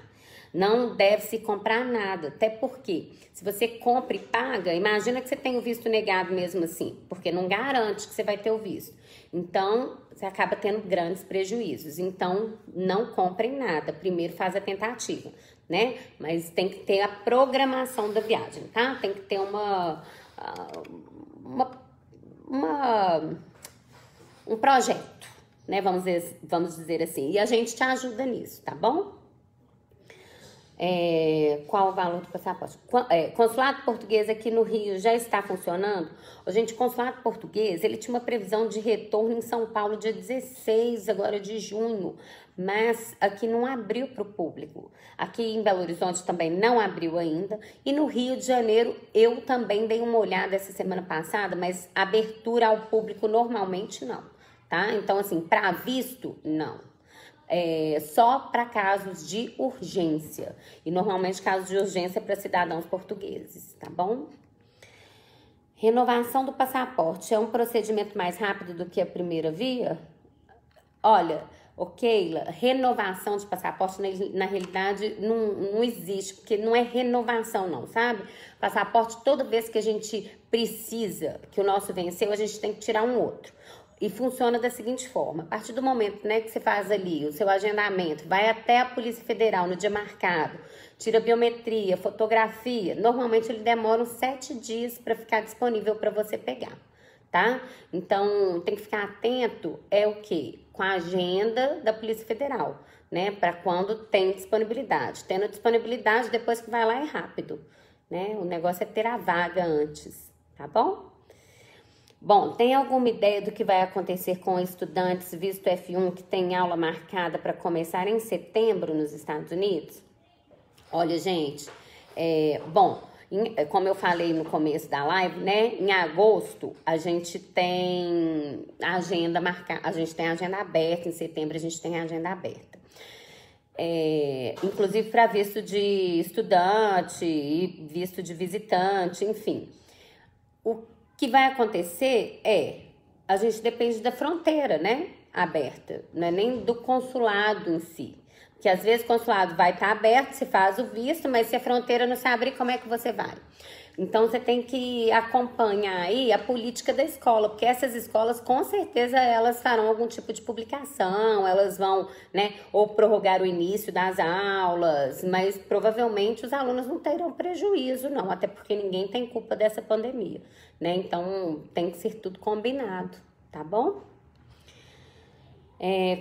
Não deve se comprar nada, até porque se você compra e paga, imagina que você tem o visto negado mesmo assim, porque não garante que você vai ter o visto. Então, você acaba tendo grandes prejuízos. Então, não comprem nada, primeiro faz a tentativa, né? Mas tem que ter a programação da viagem, tá? Tem que ter um projeto, né? Vamos dizer assim. E a gente te ajuda nisso, tá bom? Qual o valor do passaporte? Consulado português aqui no Rio já está funcionando? Gente, o consulado português, ele tinha uma previsão de retorno em São Paulo dia 16 agora de junho, mas aqui não abriu para o público. Aqui em Belo Horizonte também não abriu ainda, e no Rio de Janeiro eu também dei uma olhada essa semana passada, mas abertura ao público normalmente não, tá? Então, assim, para visto, não. Só para casos de urgência. E normalmente casos de urgência para cidadãos portugueses, tá bom? Renovação do passaporte é um procedimento mais rápido do que a primeira via? Olha, Keila, renovação de passaporte na realidade não existe, porque não é renovação não, sabe? Passaporte, toda vez que a gente precisa, que o nosso venceu, a gente tem que tirar um outro. E funciona da seguinte forma: a partir do momento, né, que você faz ali o seu agendamento, vai até a Polícia Federal no dia marcado, tira biometria, fotografia, normalmente ele demora uns 7 dias para ficar disponível para você pegar, tá? Então, tem que ficar atento, o quê? Com a agenda da Polícia Federal. né? Para quando tem disponibilidade. Tendo disponibilidade, depois que vai lá é rápido, né? O negócio é ter a vaga antes, tá bom? Bom, tem alguma ideia do que vai acontecer com estudantes visto F1 que tem aula marcada para começar em setembro nos Estados Unidos? Olha, gente, como eu falei no começo da live, né? Em agosto a gente tem a agenda marcada, a gente tem a agenda aberta, em setembro a gente tem a agenda aberta. Inclusive para visto de estudante e visto de visitante, enfim. O que vai acontecer a gente depende da fronteira, né? Aberta, não é nem do consulado em si. Porque às vezes o consulado vai estar aberto, você faz o visto, mas se a fronteira não se abrir, como é que você vai? Então você tem que acompanhar aí a política da escola, porque essas escolas com certeza elas farão algum tipo de publicação, elas vão, né, ou prorrogar o início das aulas, mas provavelmente os alunos não terão prejuízo não, até porque ninguém tem culpa dessa pandemia, né? Então tem que ser tudo combinado, tá bom?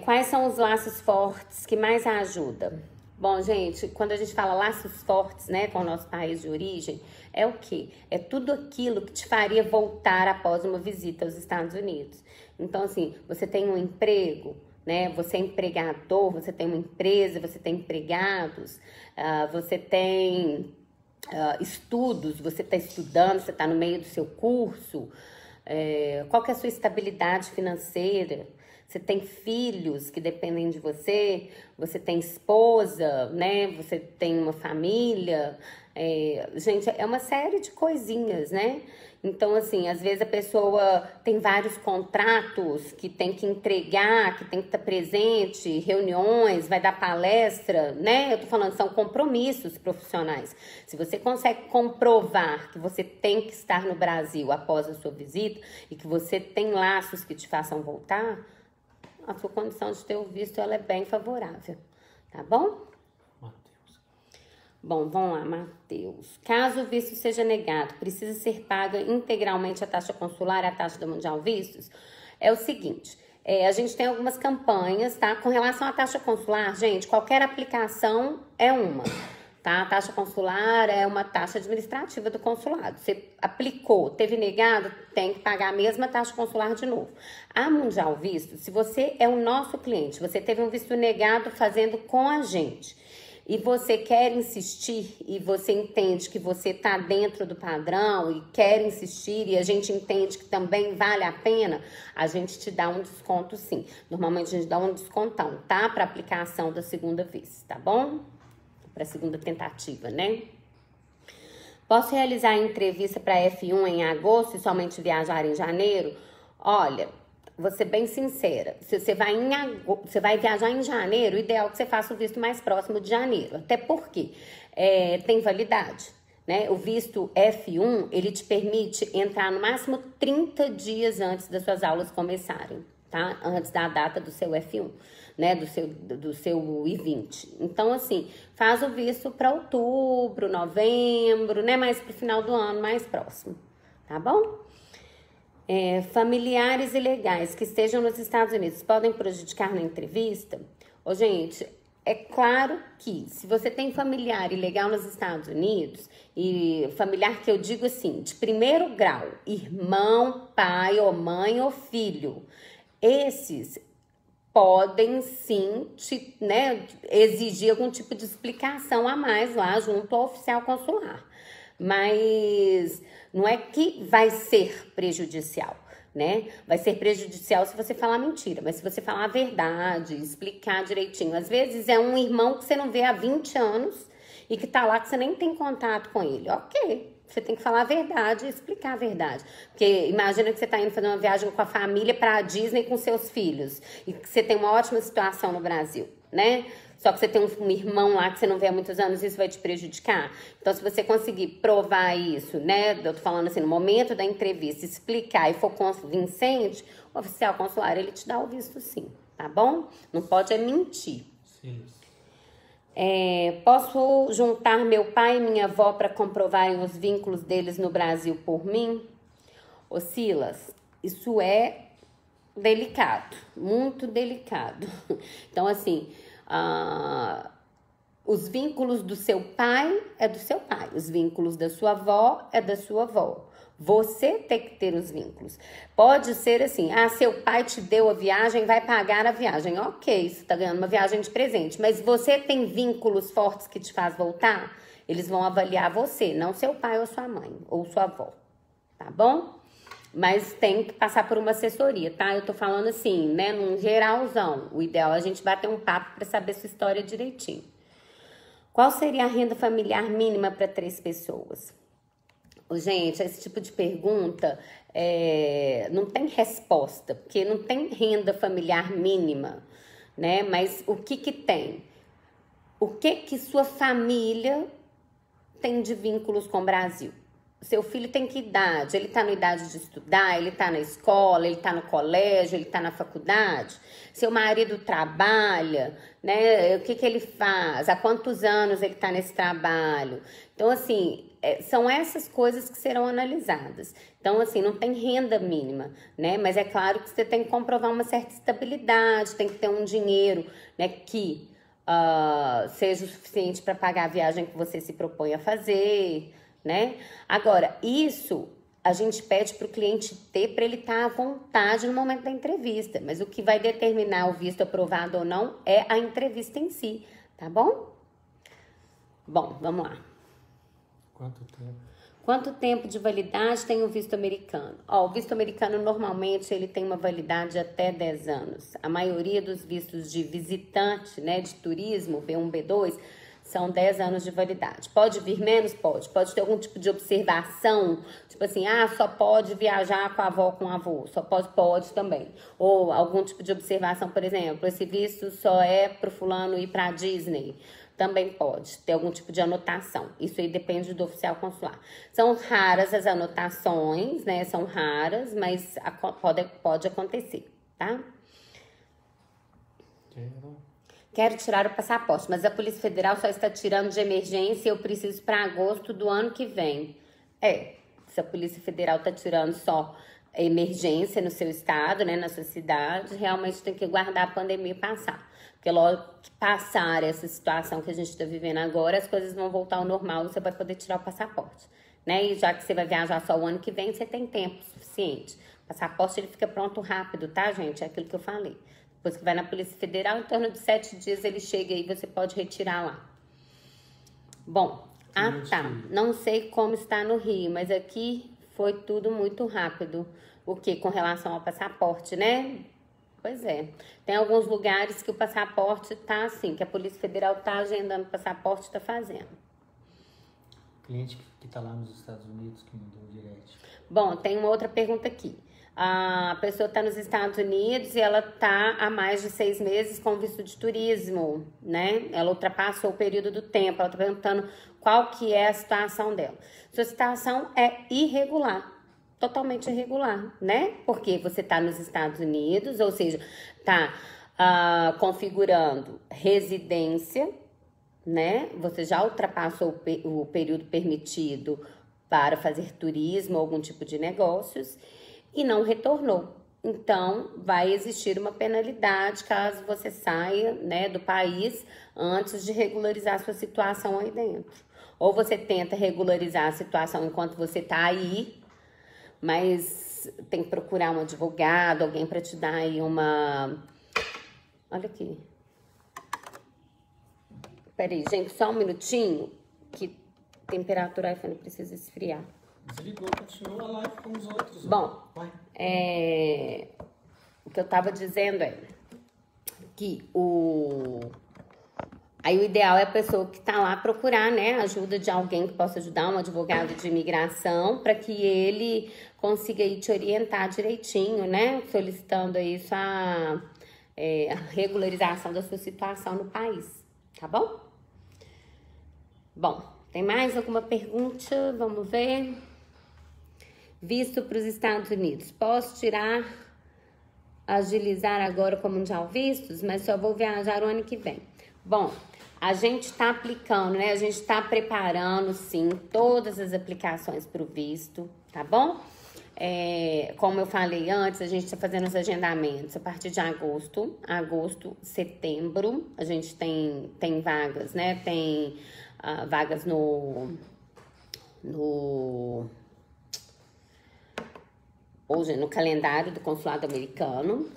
Quais são os laços fortes que mais ajudam? Bom, gente, quando a gente fala laços fortes, né, com o nosso país de origem, é o quê? É tudo aquilo que te faria voltar após uma visita aos Estados Unidos. Então, assim, você tem um emprego, né, você é empregador, você tem uma empresa, você tem empregados, você tem estudos, você está estudando, você está no meio do seu curso, qual que é a sua estabilidade financeira? Você tem filhos que dependem de você, você tem esposa, né? Você tem uma família. Gente, é uma série de coisinhas, né? Então, assim, às vezes a pessoa tem vários contratos que tem que entregar, que tem que estar presente, reuniões, vai dar palestra, né? Eu tô falando, são compromissos profissionais. Se você consegue comprovar que você tem que estar no Brasil após a sua visita e que você tem laços que te façam voltar, a sua condição de ter o visto ela é bem favorável, tá bom? Matheus. Bom, vamos lá, Matheus. Caso o visto seja negado, precisa ser paga integralmente a taxa consular e a taxa da Mundial Vistos? É o seguinte, a gente tem algumas campanhas, tá? Com relação à taxa consular, gente, qualquer aplicação é uma. Tá? A taxa consular é uma taxa administrativa do consulado. Você aplicou, teve negado, tem que pagar a mesma taxa consular de novo. A Mundial Visto, se você é o nosso cliente, você teve um visto negado fazendo com a gente e você quer insistir e você entende que você está dentro do padrão e quer insistir e a gente entende que também vale a pena, a gente te dá um desconto sim. Normalmente a gente dá um descontão, tá? Para aplicação da segunda vez, tá bom? Para a segunda tentativa, né? Posso realizar a entrevista para F1 em agosto e somente viajar em janeiro? Olha, vou ser bem sincera. Se você vai viajar em janeiro, o ideal é que você faça o visto mais próximo de janeiro. Até porque tem validade, né? O visto F1, ele te permite entrar no máximo 30 dias antes das suas aulas começarem, tá? Antes da data do seu F1. Né, do seu I-20. Então, assim, faz o visto para outubro, novembro, né, mais pro final do ano, mais próximo, tá bom? Familiares ilegais que estejam nos Estados Unidos podem prejudicar na entrevista? Ô, gente, é claro que se você tem familiar ilegal nos Estados Unidos, e familiar que eu digo assim, de primeiro grau, irmão, pai ou mãe ou filho, esses podem sim exigir algum tipo de explicação a mais lá junto ao oficial consular. Mas não é que vai ser prejudicial, né? Vai ser prejudicial se você falar mentira, mas se você falar a verdade, explicar direitinho. Às vezes é um irmão que você não vê há 20 anos e que tá lá que você nem tem contato com ele. Ok. Você tem que falar a verdade e explicar a verdade. Porque imagina que você está indo fazer uma viagem com a família para a Disney com seus filhos. E que você tem uma ótima situação no Brasil, né? Só que você tem um irmão lá que você não vê há muitos anos, isso vai te prejudicar. Então, se você conseguir provar isso, né? Eu tô falando assim, no momento da entrevista, explicar e for convincente, o oficial consular, ele te dá o visto sim, tá bom? Não pode mentir. Sim. Posso juntar meu pai e minha avó para comprovarem os vínculos deles no Brasil por mim? Ô Silas, isso é delicado, muito delicado. Então, assim, Os vínculos do seu pai é do seu pai, os vínculos da sua avó é da sua avó. Você tem que ter os vínculos. Pode ser assim, seu pai te deu a viagem, vai pagar a viagem. Ok, você tá ganhando uma viagem de presente, mas você tem vínculos fortes que te faz voltar? Eles vão avaliar você, não seu pai ou sua mãe, ou sua avó, tá bom? Mas tem que passar por uma assessoria, tá? Eu tô falando assim, né, num geralzão. O ideal é a gente bater um papo para saber sua história direitinho. Qual seria a renda familiar mínima para 3 pessoas? Gente, esse tipo de pergunta não tem resposta, porque não tem renda familiar mínima, né? Mas o que que tem? O que que sua família tem de vínculos com o Brasil? Seu filho tem que idade? Ele tá na idade de estudar? Ele tá na escola? Ele tá no colégio? Ele tá na faculdade? Seu marido trabalha, né? O que que ele faz? Há quantos anos ele tá nesse trabalho? Então, assim, são essas coisas que serão analisadas. Então, assim, não tem renda mínima, né? Mas é claro que você tem que comprovar uma certa estabilidade, tem que ter um dinheiro, né, que seja o suficiente para pagar a viagem que você se propõe a fazer, né? Agora, isso a gente pede para o cliente ter para ele estar à vontade no momento da entrevista. Mas o que vai determinar o visto aprovado ou não é a entrevista em si, tá bom? Bom, vamos lá. Quanto tempo? Quanto tempo de validade tem o visto americano? O visto americano normalmente ele tem uma validade de até 10 anos. A maioria dos vistos de visitante, né, de turismo, B1, B2, são 10 anos de validade. Pode vir menos? Pode. Pode ter algum tipo de observação, tipo assim, só pode viajar com a avó, com o avô. Só pode também. Ou algum tipo de observação, por exemplo, esse visto só é pro fulano ir pra Disney. Também pode ter algum tipo de anotação. Isso aí depende do oficial consular. São raras as anotações, né? São raras, mas pode acontecer, tá? Quero tirar o passaporte, mas a Polícia Federal só está tirando de emergência e eu preciso para agosto do ano que vem. Se a Polícia Federal está tirando só emergência no seu estado, né, na sua cidade, realmente tem que aguardar a pandemia passar. Porque logo que passar essa situação que a gente está vivendo agora, as coisas vão voltar ao normal e você vai poder tirar o passaporte, né? E já que você vai viajar só o ano que vem, você tem tempo suficiente. O passaporte, ele fica pronto rápido, tá, gente? É aquilo que eu falei. Depois que vai na Polícia Federal, em torno de 7 dias ele chega aí e você pode retirar lá. Bom, tá. Não sei como está no Rio, mas aqui foi tudo muito rápido. O que? Com relação ao passaporte, né? Pois é. Tem alguns lugares que o passaporte tá assim, que a Polícia Federal tá agendando o passaporte, tá fazendo. Cliente que tá lá nos Estados Unidos, que mandou direct. Bom, tem uma outra pergunta aqui. A pessoa está nos Estados Unidos e ela está há mais de 6 meses com visto de turismo, né? Ela ultrapassou o período do tempo. Ela está perguntando qual que é a situação dela. Sua situação é irregular, totalmente irregular, né? Porque você está nos Estados Unidos, ou seja, está configurando residência, né? Você já ultrapassou o período permitido para fazer turismo ou algum tipo de negócios e não retornou. Então, vai existir uma penalidade caso você saia, né, do país antes de regularizar sua situação aí dentro. Ou você tenta regularizar a situação enquanto você está aí, mas tem que procurar um advogado, alguém para te dar aí uma... Olha aqui. Peraí, gente, só um minutinho, que a temperatura do iPhone precisa esfriar. Desligou, continua a live com os outros. Bom, o que eu tava dizendo é que aí o ideal é a pessoa que tá lá procurar, né, a ajuda de alguém que possa ajudar, um advogado de imigração, para que ele consiga aí te orientar direitinho, né, solicitando aí a regularização da sua situação no país, tá bom? Bom, tem mais alguma pergunta? Vamos ver. Visto para os Estados Unidos. Posso agilizar agora com o Mundial Vistos, mas só vou viajar o ano que vem. Bom, a gente está aplicando, né? A gente está preparando, sim, todas as aplicações para o visto, tá bom? Como eu falei antes, a gente está fazendo os agendamentos a partir de agosto, setembro. A gente tem vagas, né? Tem vagas hoje no calendário do consulado americano.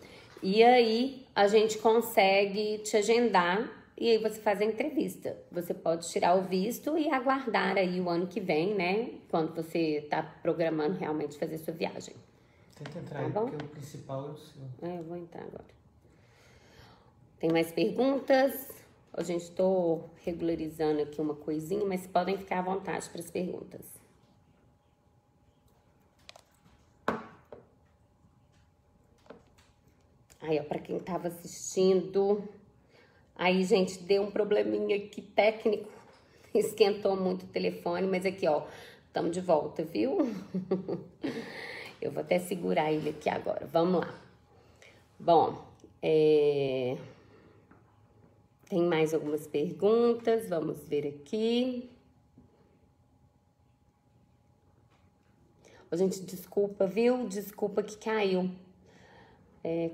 E aí a gente consegue te agendar e aí você faz a entrevista. Você pode tirar o visto e aguardar aí o ano que vem, né? Quando você tá programando realmente fazer sua viagem. Tenta entrar aí, porque o principal é o seu. Eu vou entrar agora. Tem mais perguntas? A gente estou regularizando aqui uma coisinha, mas podem ficar à vontade para as perguntas. Aí, ó, para quem tava assistindo... Aí, gente, deu um probleminha aqui técnico, esquentou muito o telefone, mas aqui, ó, estamos de volta, viu? Eu vou até segurar ele aqui agora, vamos lá. Bom, tem mais algumas perguntas, vamos ver aqui. Ô, gente, desculpa, viu? Desculpa que caiu.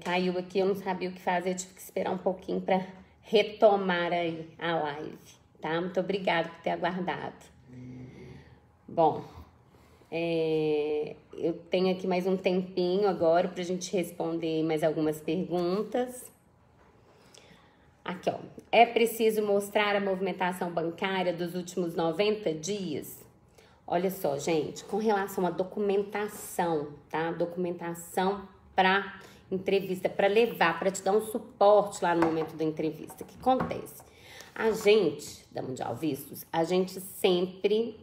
Caiu aqui, eu não sabia o que fazer, eu tive que esperar um pouquinho para retomar aí a live, tá? Muito obrigada por ter aguardado. Bom, eu tenho aqui mais um tempinho agora pra gente responder mais algumas perguntas. Aqui, ó. É preciso mostrar a movimentação bancária dos últimos 90 dias? Olha só, gente, com relação à documentação, tá? Documentação para entrevista, para levar, para te dar um suporte lá no momento da entrevista. O que acontece? A gente, da Mundial Vistos, a gente sempre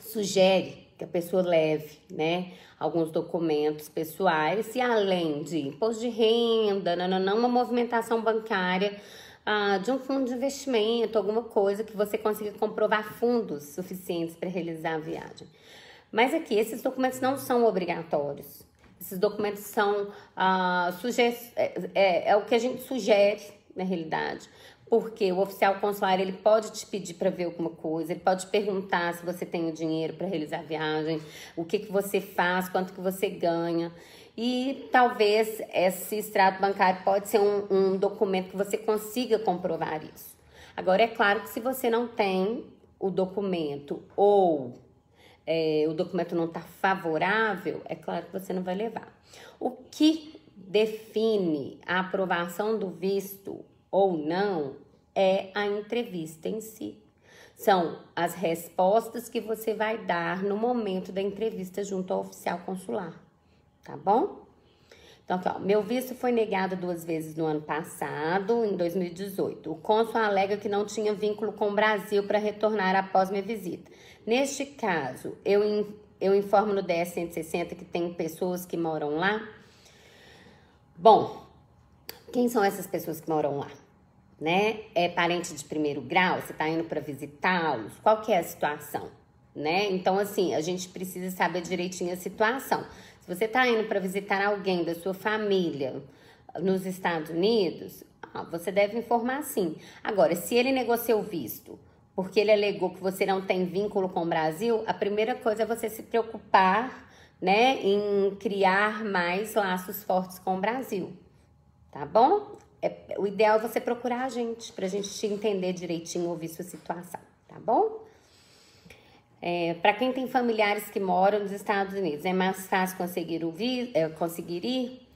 sugere que a pessoa leve, né, alguns documentos pessoais e além de imposto de renda, uma movimentação bancária de um fundo de investimento, alguma coisa que você consiga comprovar fundos suficientes para realizar a viagem. Mas aqui, esses documentos não são obrigatórios. Esses documentos são o que a gente sugere, na realidade, porque o oficial consular ele pode te pedir para ver alguma coisa, ele pode te perguntar se você tem o dinheiro para realizar a viagem, o que você faz, quanto que você ganha. E talvez esse extrato bancário pode ser um documento que você consiga comprovar isso. Agora, é claro que se você não tem o documento ou o documento não está favorável, é claro que você não vai levar. O que define a aprovação do visto ou não é a entrevista em si. São as respostas que você vai dar no momento da entrevista junto ao oficial consular, tá bom? Então, aqui, ó, meu visto foi negado 2 vezes no ano passado, em 2018. O cônsul alega que não tinha vínculo com o Brasil para retornar após minha visita. Neste caso, eu informo no DS 160 que tem pessoas que moram lá. Bom, quem são essas pessoas que moram lá? Né? É parente de primeiro grau? Você está indo para visitá-los? Qual que é a situação? Né? Então, assim, a gente precisa saber direitinho a situação. Se você está indo para visitar alguém da sua família nos Estados Unidos, você deve informar sim. Agora, se ele negociou o visto porque ele alegou que você não tem vínculo com o Brasil, a primeira coisa é você se preocupar, né, em criar mais laços fortes com o Brasil, tá bom? O ideal é você procurar a gente, pra gente te entender direitinho, ouvir sua situação, tá bom? Para quem tem familiares que moram nos Estados Unidos, é mais fácil conseguir ir?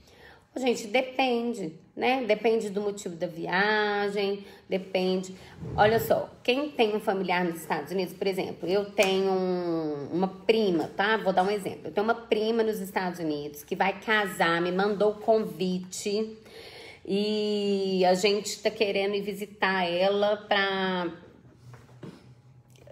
Gente, depende, né? Depende do motivo da viagem, depende... Olha só, quem tem um familiar nos Estados Unidos, por exemplo, eu tenho uma prima, tá? Vou dar um exemplo. Eu tenho uma prima nos Estados Unidos que vai casar, me mandou o convite e a gente tá querendo ir visitar ela pra,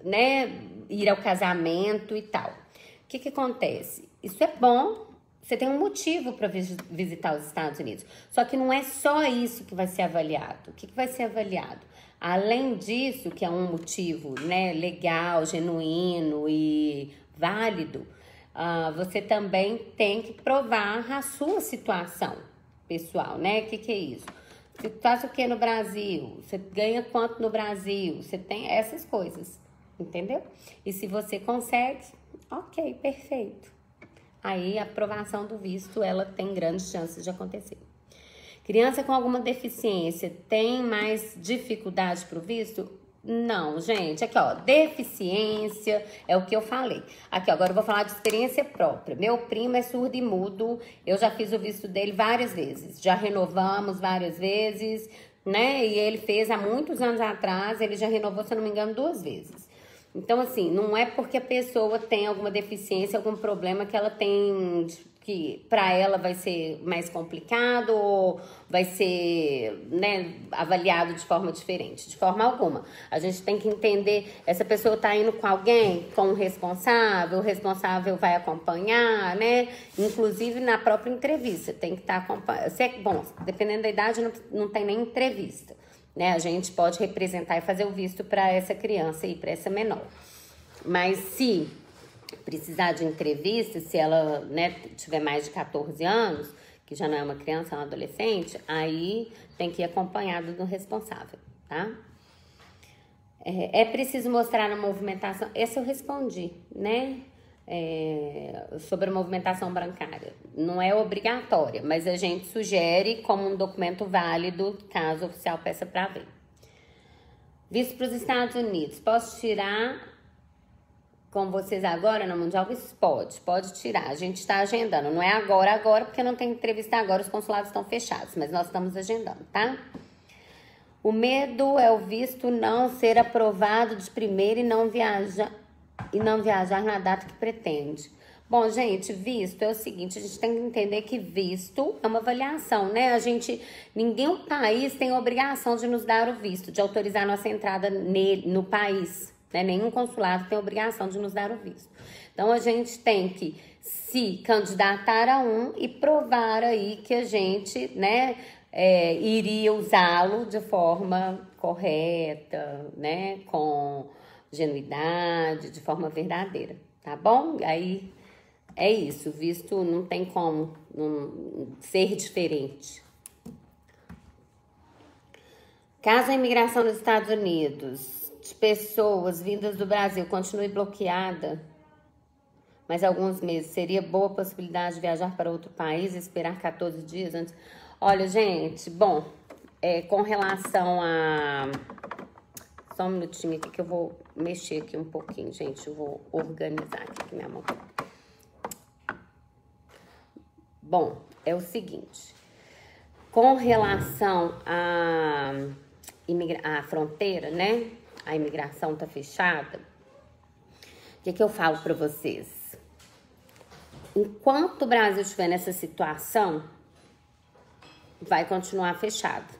né, ir ao casamento e tal. O que acontece? Isso é bom. Você tem um motivo para visitar os Estados Unidos. Só que não é só isso que vai ser avaliado. O que vai ser avaliado? Além disso, que é um motivo, né, legal, genuíno e válido, você também tem que provar a sua situação pessoal, né? O que é isso? Você faz o que no Brasil? Você ganha quanto no Brasil? Você tem essas coisas, entendeu? E se você consegue, Ok, perfeito. Aí a aprovação do visto, ela tem grandes chances de acontecer. Criança com alguma deficiência tem mais dificuldade para o visto? Não, gente. Aqui, ó, deficiência é o que eu falei. Aqui, ó, agora eu vou falar de experiência própria. Meu primo é surdo e mudo. Eu já fiz o visto dele várias vezes. Já renovamos várias vezes, né? E ele fez há muitos anos atrás. Ele já renovou, se eu não me engano, 2 vezes. Então, assim, não é porque a pessoa tem alguma deficiência, algum problema que ela tem, que para ela vai ser mais complicado ou vai ser, né, avaliado de forma diferente. De forma alguma. A gente tem que entender, essa pessoa tá indo com alguém, com o responsável vai acompanhar, né? Inclusive na própria entrevista, tem que estar acompanhando. Bom, dependendo da idade, não tem nem entrevista. Né, a gente pode representar e fazer o visto para essa criança e para essa menor. Mas se precisar de entrevista, se ela, né, tiver mais de 14 anos, que já não é uma criança, é um adolescente, aí tem que ir acompanhado do responsável, tá? É preciso mostrar a movimentação. Essa eu respondi, né? Sobre a movimentação bancária. Não é obrigatória, mas a gente sugere como um documento válido caso o oficial peça para ver. Visto para os Estados Unidos, posso tirar com vocês agora no Mundial? Isso pode tirar. A gente está agendando. Não é agora, porque não tem entrevista agora, os consulados estão fechados, mas nós estamos agendando, tá? O medo é o visto não ser aprovado de primeira e não viajar na data que pretende. Bom, gente, visto é o seguinte, a gente tem que entender que visto é uma avaliação, né? Nenhum país tem a obrigação de nos dar o visto, de autorizar nossa entrada no país, né? Nenhum consulado tem a obrigação de nos dar o visto. Então, a gente tem que se candidatar a um e provar aí que a gente, né, iria usá-lo de forma correta, né, com genuidade, de forma verdadeira, tá bom? Aí é isso, visto não tem como ser diferente. Caso a imigração nos Estados Unidos de pessoas vindas do Brasil continue bloqueada mais alguns meses, seria boa possibilidade de viajar para outro país e esperar 14 dias antes? Olha, gente, bom, com relação a... Só um minutinho aqui que eu vou mexer aqui um pouquinho, gente. Eu vou organizar aqui minha mão. Bom, é o seguinte. Com relação à fronteira, né? A imigração tá fechada. O que eu falo para vocês? Enquanto o Brasil estiver nessa situação, vai continuar fechado.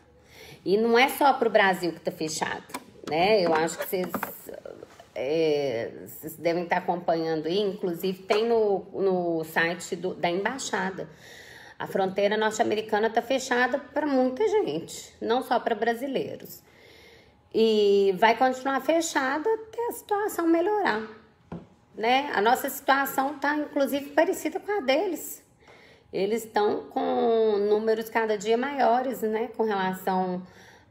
E não é só para o Brasil que tá fechado. Né? Eu acho que vocês devem estar acompanhando aí, inclusive tem no site da embaixada. A fronteira norte-americana está fechada para muita gente, não só para brasileiros. E vai continuar fechada até a situação melhorar. Né? A nossa situação está, inclusive, parecida com a deles. Eles estão com números cada dia maiores, né? Com relação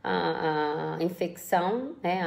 a infecção, né,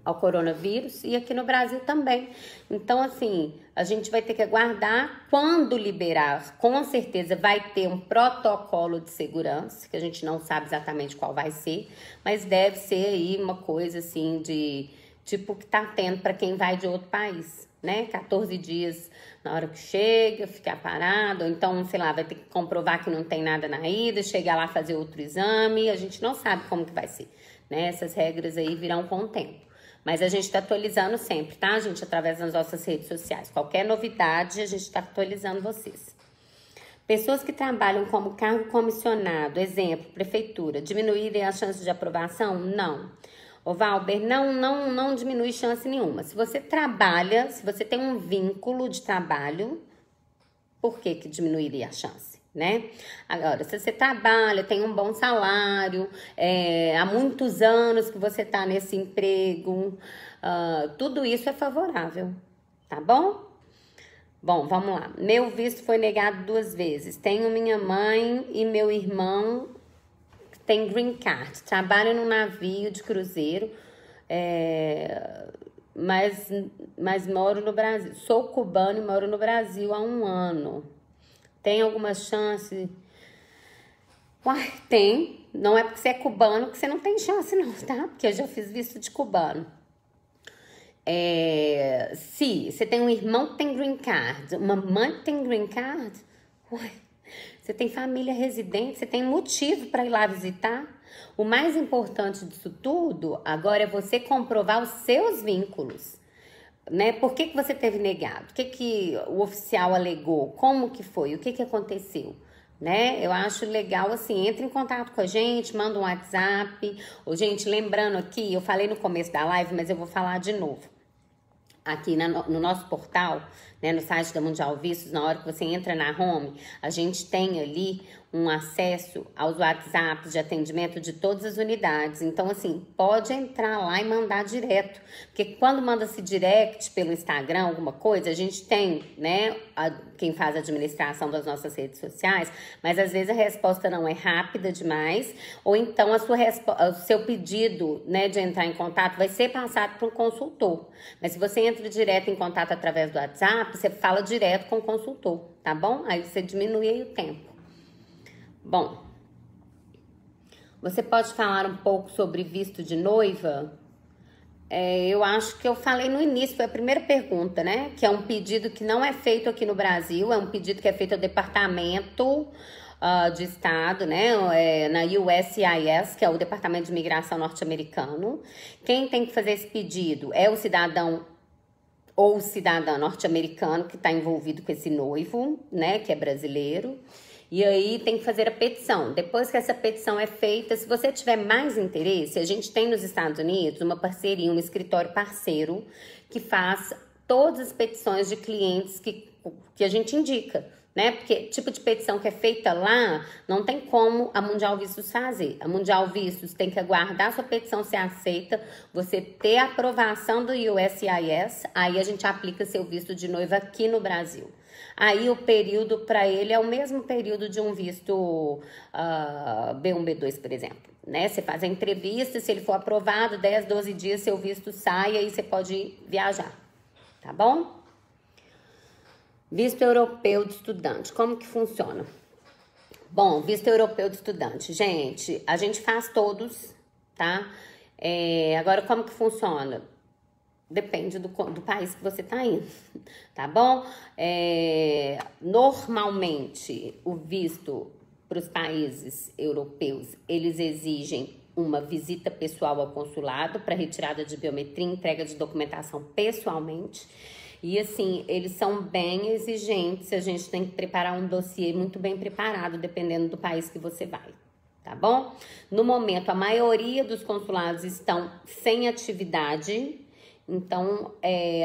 ao coronavírus, e aqui no Brasil também. Então, assim, a gente vai ter que aguardar quando liberar. Com certeza vai ter um protocolo de segurança, que a gente não sabe exatamente qual vai ser, mas deve ser aí uma coisa assim de tipo que tá tendo para quem vai de outro país, né? 14 dias na hora que chega, ficar parado, ou então, sei lá, vai ter que comprovar que não tem nada na ida, chegar lá fazer outro exame, a gente não sabe como que vai ser, né? Essas regras aí virão com o tempo. Mas a gente está atualizando sempre, tá, gente? Através das nossas redes sociais. Qualquer novidade, a gente está atualizando vocês. Pessoas que trabalham como cargo comissionado, exemplo, prefeitura, diminuírem as chances de aprovação? Não. Ô, Valber, não diminui chance nenhuma. Se você trabalha, se você tem um vínculo de trabalho, por que diminuiria a chance, né? Agora, se você trabalha, tem um bom salário, há muitos anos que você tá nesse emprego, tudo isso é favorável, tá bom? Bom, vamos lá. Meu visto foi negado 2 vezes. Tenho minha mãe e meu irmão tem green card, trabalho num navio de cruzeiro, mas moro no Brasil. Sou cubano e moro no Brasil há 1 ano. Tem alguma chance? Uai, tem. Não é porque você é cubano que você não tem chance, não, tá? Porque eu já fiz visto de cubano. Se você tem um irmão que tem green card, uma mãe que tem green card, uai, você tem família residente, você tem motivo para ir lá visitar. O mais importante disso tudo agora é você comprovar os seus vínculos, né? Por que você teve negado? O que o oficial alegou? Como que foi? O que aconteceu? Né? Eu acho legal, assim, entre em contato com a gente, manda um WhatsApp. Ô, gente, lembrando aqui, eu falei no começo da live, mas eu vou falar de novo. Aqui no nosso portal, né, no site da Mundial Vistos, na hora que você entra na home, a gente tem ali um acesso aos WhatsApps de atendimento de todas as unidades. Então, assim, pode entrar lá e mandar direto. Porque quando manda-se direct pelo Instagram, alguma coisa, a gente tem, né, quem faz a administração das nossas redes sociais, mas às vezes a resposta não é rápida demais, ou então o seu pedido, né, de entrar em contato vai ser passado para um consultor. Mas se você entra direto em contato através do WhatsApp, você fala direto com o consultor, tá bom? Aí você diminui aí o tempo. Bom, você pode falar um pouco sobre visto de noiva? Eu acho que eu falei no início, foi a primeira pergunta, né? Que é um pedido que não é feito aqui no Brasil, é um pedido que é feito ao Departamento de Estado, né? Na USCIS, que é o Departamento de Imigração norte-americano. Quem tem que fazer esse pedido é o cidadão ou cidadã norte-americano que está envolvido com esse noivo, né? Que é brasileiro. E aí tem que fazer a petição. Depois que essa petição é feita, se você tiver mais interesse, a gente tem nos Estados Unidos uma parceria, um escritório parceiro que faz todas as petições de clientes que a gente indica, né? Porque tipo de petição que é feita lá, não tem como a Mundial Vistos fazer. A Mundial Vistos tem que aguardar sua petição ser aceita, você ter a aprovação do USCIS, aí a gente aplica seu visto de noiva aqui no Brasil. Aí o período para ele é o mesmo período de um visto B1, B2, por exemplo. Né? Você faz a entrevista, se ele for aprovado, 10, 12 dias seu visto sai e aí você pode viajar. Tá bom? Visto europeu de estudante, como que funciona? Bom, visto europeu de estudante, gente, a gente faz todos, tá? Agora, como que funciona? Depende do país que você tá indo, tá bom? Normalmente, o visto para os países europeus, eles exigem uma visita pessoal ao consulado para retirada de biometria, entrega de documentação pessoalmente. E assim, eles são bem exigentes, a gente tem que preparar um dossiê muito bem preparado, dependendo do país que você vai, tá bom? No momento, a maioria dos consulados estão sem atividade, então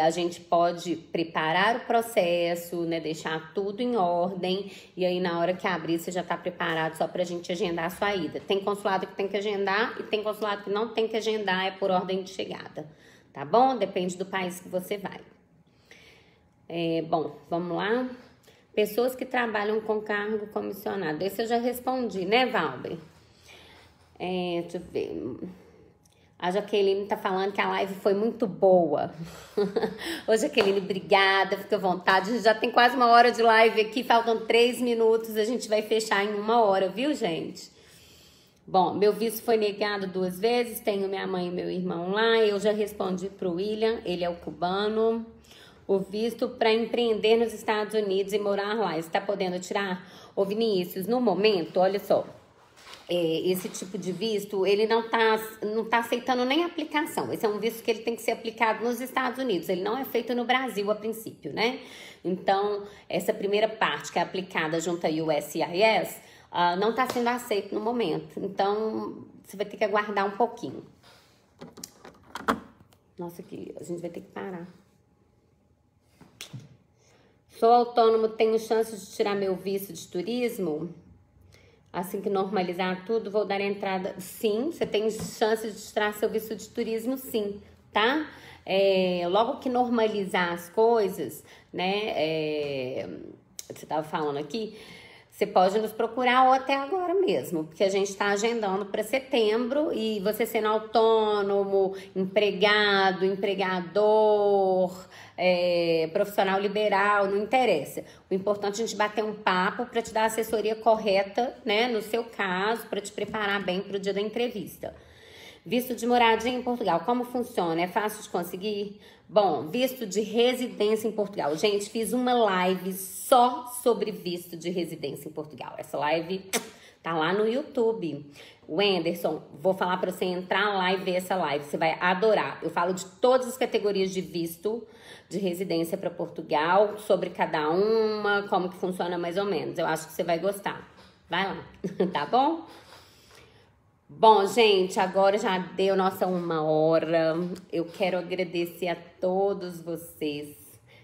a gente pode preparar o processo, né, deixar tudo em ordem, e aí na hora que abrir você já está preparado só pra gente agendar a sua ida. Tem consulado que tem que agendar e tem consulado que não tem que agendar, é por ordem de chegada, tá bom? Depende do país que você vai. Bom, vamos lá. Pessoas que trabalham com cargo comissionado. Esse eu já respondi, né, Valber? Deixa eu ver. A Jaqueline tá falando que a live foi muito boa. Ô, Jaqueline, obrigada, fica à vontade. Já tem quase 1 hora de live aqui, faltam 3 minutos. A gente vai fechar em 1 hora, viu, gente? Bom, meu visto foi negado 2 vezes. Tenho minha mãe e meu irmão lá. Eu já respondi pro William, ele é o cubano. O visto para empreender nos Estados Unidos e morar lá, está podendo tirar? Ô, Vinícius, no momento, olha só, esse tipo de visto, ele não tá aceitando nem aplicação. Esse é um visto que ele tem que ser aplicado nos Estados Unidos, ele não é feito no Brasil a princípio, né? Então, essa primeira parte que é aplicada junto à USCIS, não está sendo aceito no momento. Então, você vai ter que aguardar um pouquinho. Nossa, aqui, a gente vai ter que parar. Sou autônomo, tenho chance de tirar meu visto de turismo? Assim que normalizar tudo, vou dar entrada. Sim, você tem chance de tirar seu visto de turismo, sim, tá? Logo que normalizar as coisas, né? Você tava falando aqui, você pode nos procurar ou até agora mesmo, porque a gente está agendando para setembro e você sendo autônomo, empregado, empregador, profissional liberal, não interessa. O importante é a gente bater um papo para te dar a assessoria correta, né, no seu caso, para te preparar bem para o dia da entrevista. Visto de moradia em Portugal, como funciona? É fácil de conseguir? Bom, visto de residência em Portugal. Gente, fiz uma live só sobre visto de residência em Portugal. Essa live tá lá no YouTube. Wenderson, vou falar para você entrar lá e ver essa live. Você vai adorar. Eu falo de todas as categorias de visto de residência para Portugal, sobre cada uma, como que funciona mais ou menos. Eu acho que você vai gostar. Vai lá, tá bom? Bom, gente, agora já deu nossa 1 hora. Eu quero agradecer a todos vocês,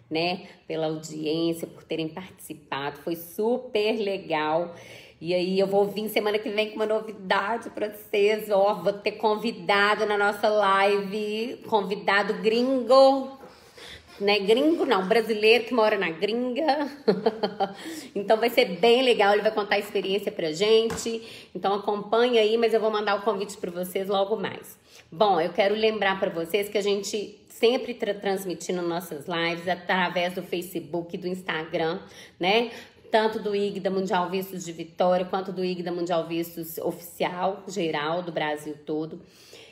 né, pela audiência, por terem participado. Foi super legal. E aí eu vou vir semana que vem com uma novidade pra vocês. Ó, vou ter convidado na nossa live, convidado gringo. Não é gringo, não, brasileiro que mora na gringa. Então vai ser bem legal, ele vai contar a experiência pra gente. Então acompanha aí, mas eu vou mandar o convite pra vocês logo mais. Bom, eu quero lembrar pra vocês que a gente sempre transmitindo nossas lives através do Facebook e do Instagram, né? Tanto do IGDA Mundial Vistos de Vitória, quanto do IGDA Mundial Vistos Oficial, geral, do Brasil todo.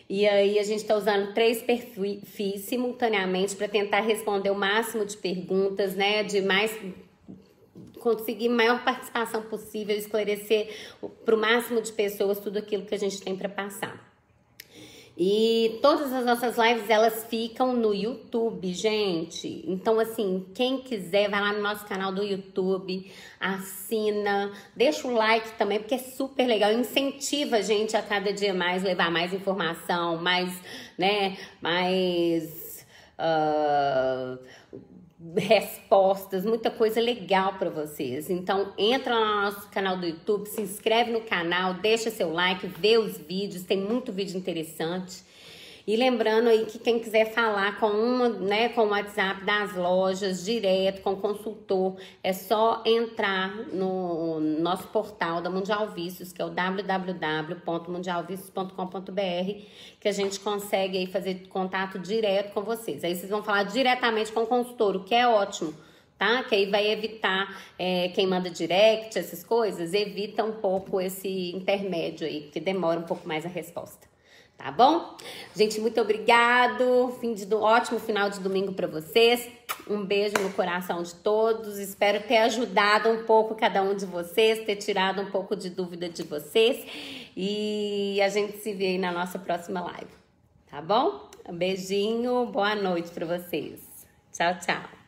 E aí a gente está usando 3 perfis simultaneamente para tentar responder o máximo de perguntas, né? Conseguir maior participação possível, esclarecer para o máximo de pessoas tudo aquilo que a gente tem para passar. E todas as nossas lives, elas ficam no YouTube, gente. Então, assim, quem quiser, vai lá no nosso canal do YouTube, assina, deixa o like também, porque é super legal. Incentiva a gente a cada dia mais, levar mais informação, mais, né, respostas, muita coisa legal para vocês. Então entra lá no nosso canal do YouTube, se inscreve no canal, deixa seu like, vê os vídeos, tem muito vídeo interessante. E lembrando aí que quem quiser falar com com o WhatsApp das lojas, direto, com o consultor, é só entrar no nosso portal da Mundial Vistos, que é o www.mundialvistos.com.br, que a gente consegue aí fazer contato direto com vocês. Aí vocês vão falar diretamente com o consultor, o que é ótimo, tá? Que aí vai evitar quem manda direct, essas coisas, evita um pouco esse intermédio aí, que demora um pouco mais a resposta. Tá bom? Gente, muito obrigado. Ótimo final de domingo para vocês. Um beijo no coração de todos. Espero ter ajudado um pouco cada um de vocês, ter tirado um pouco de dúvida de vocês. E a gente se vê aí na nossa próxima live. Tá bom? Um beijinho, boa noite para vocês. Tchau, tchau.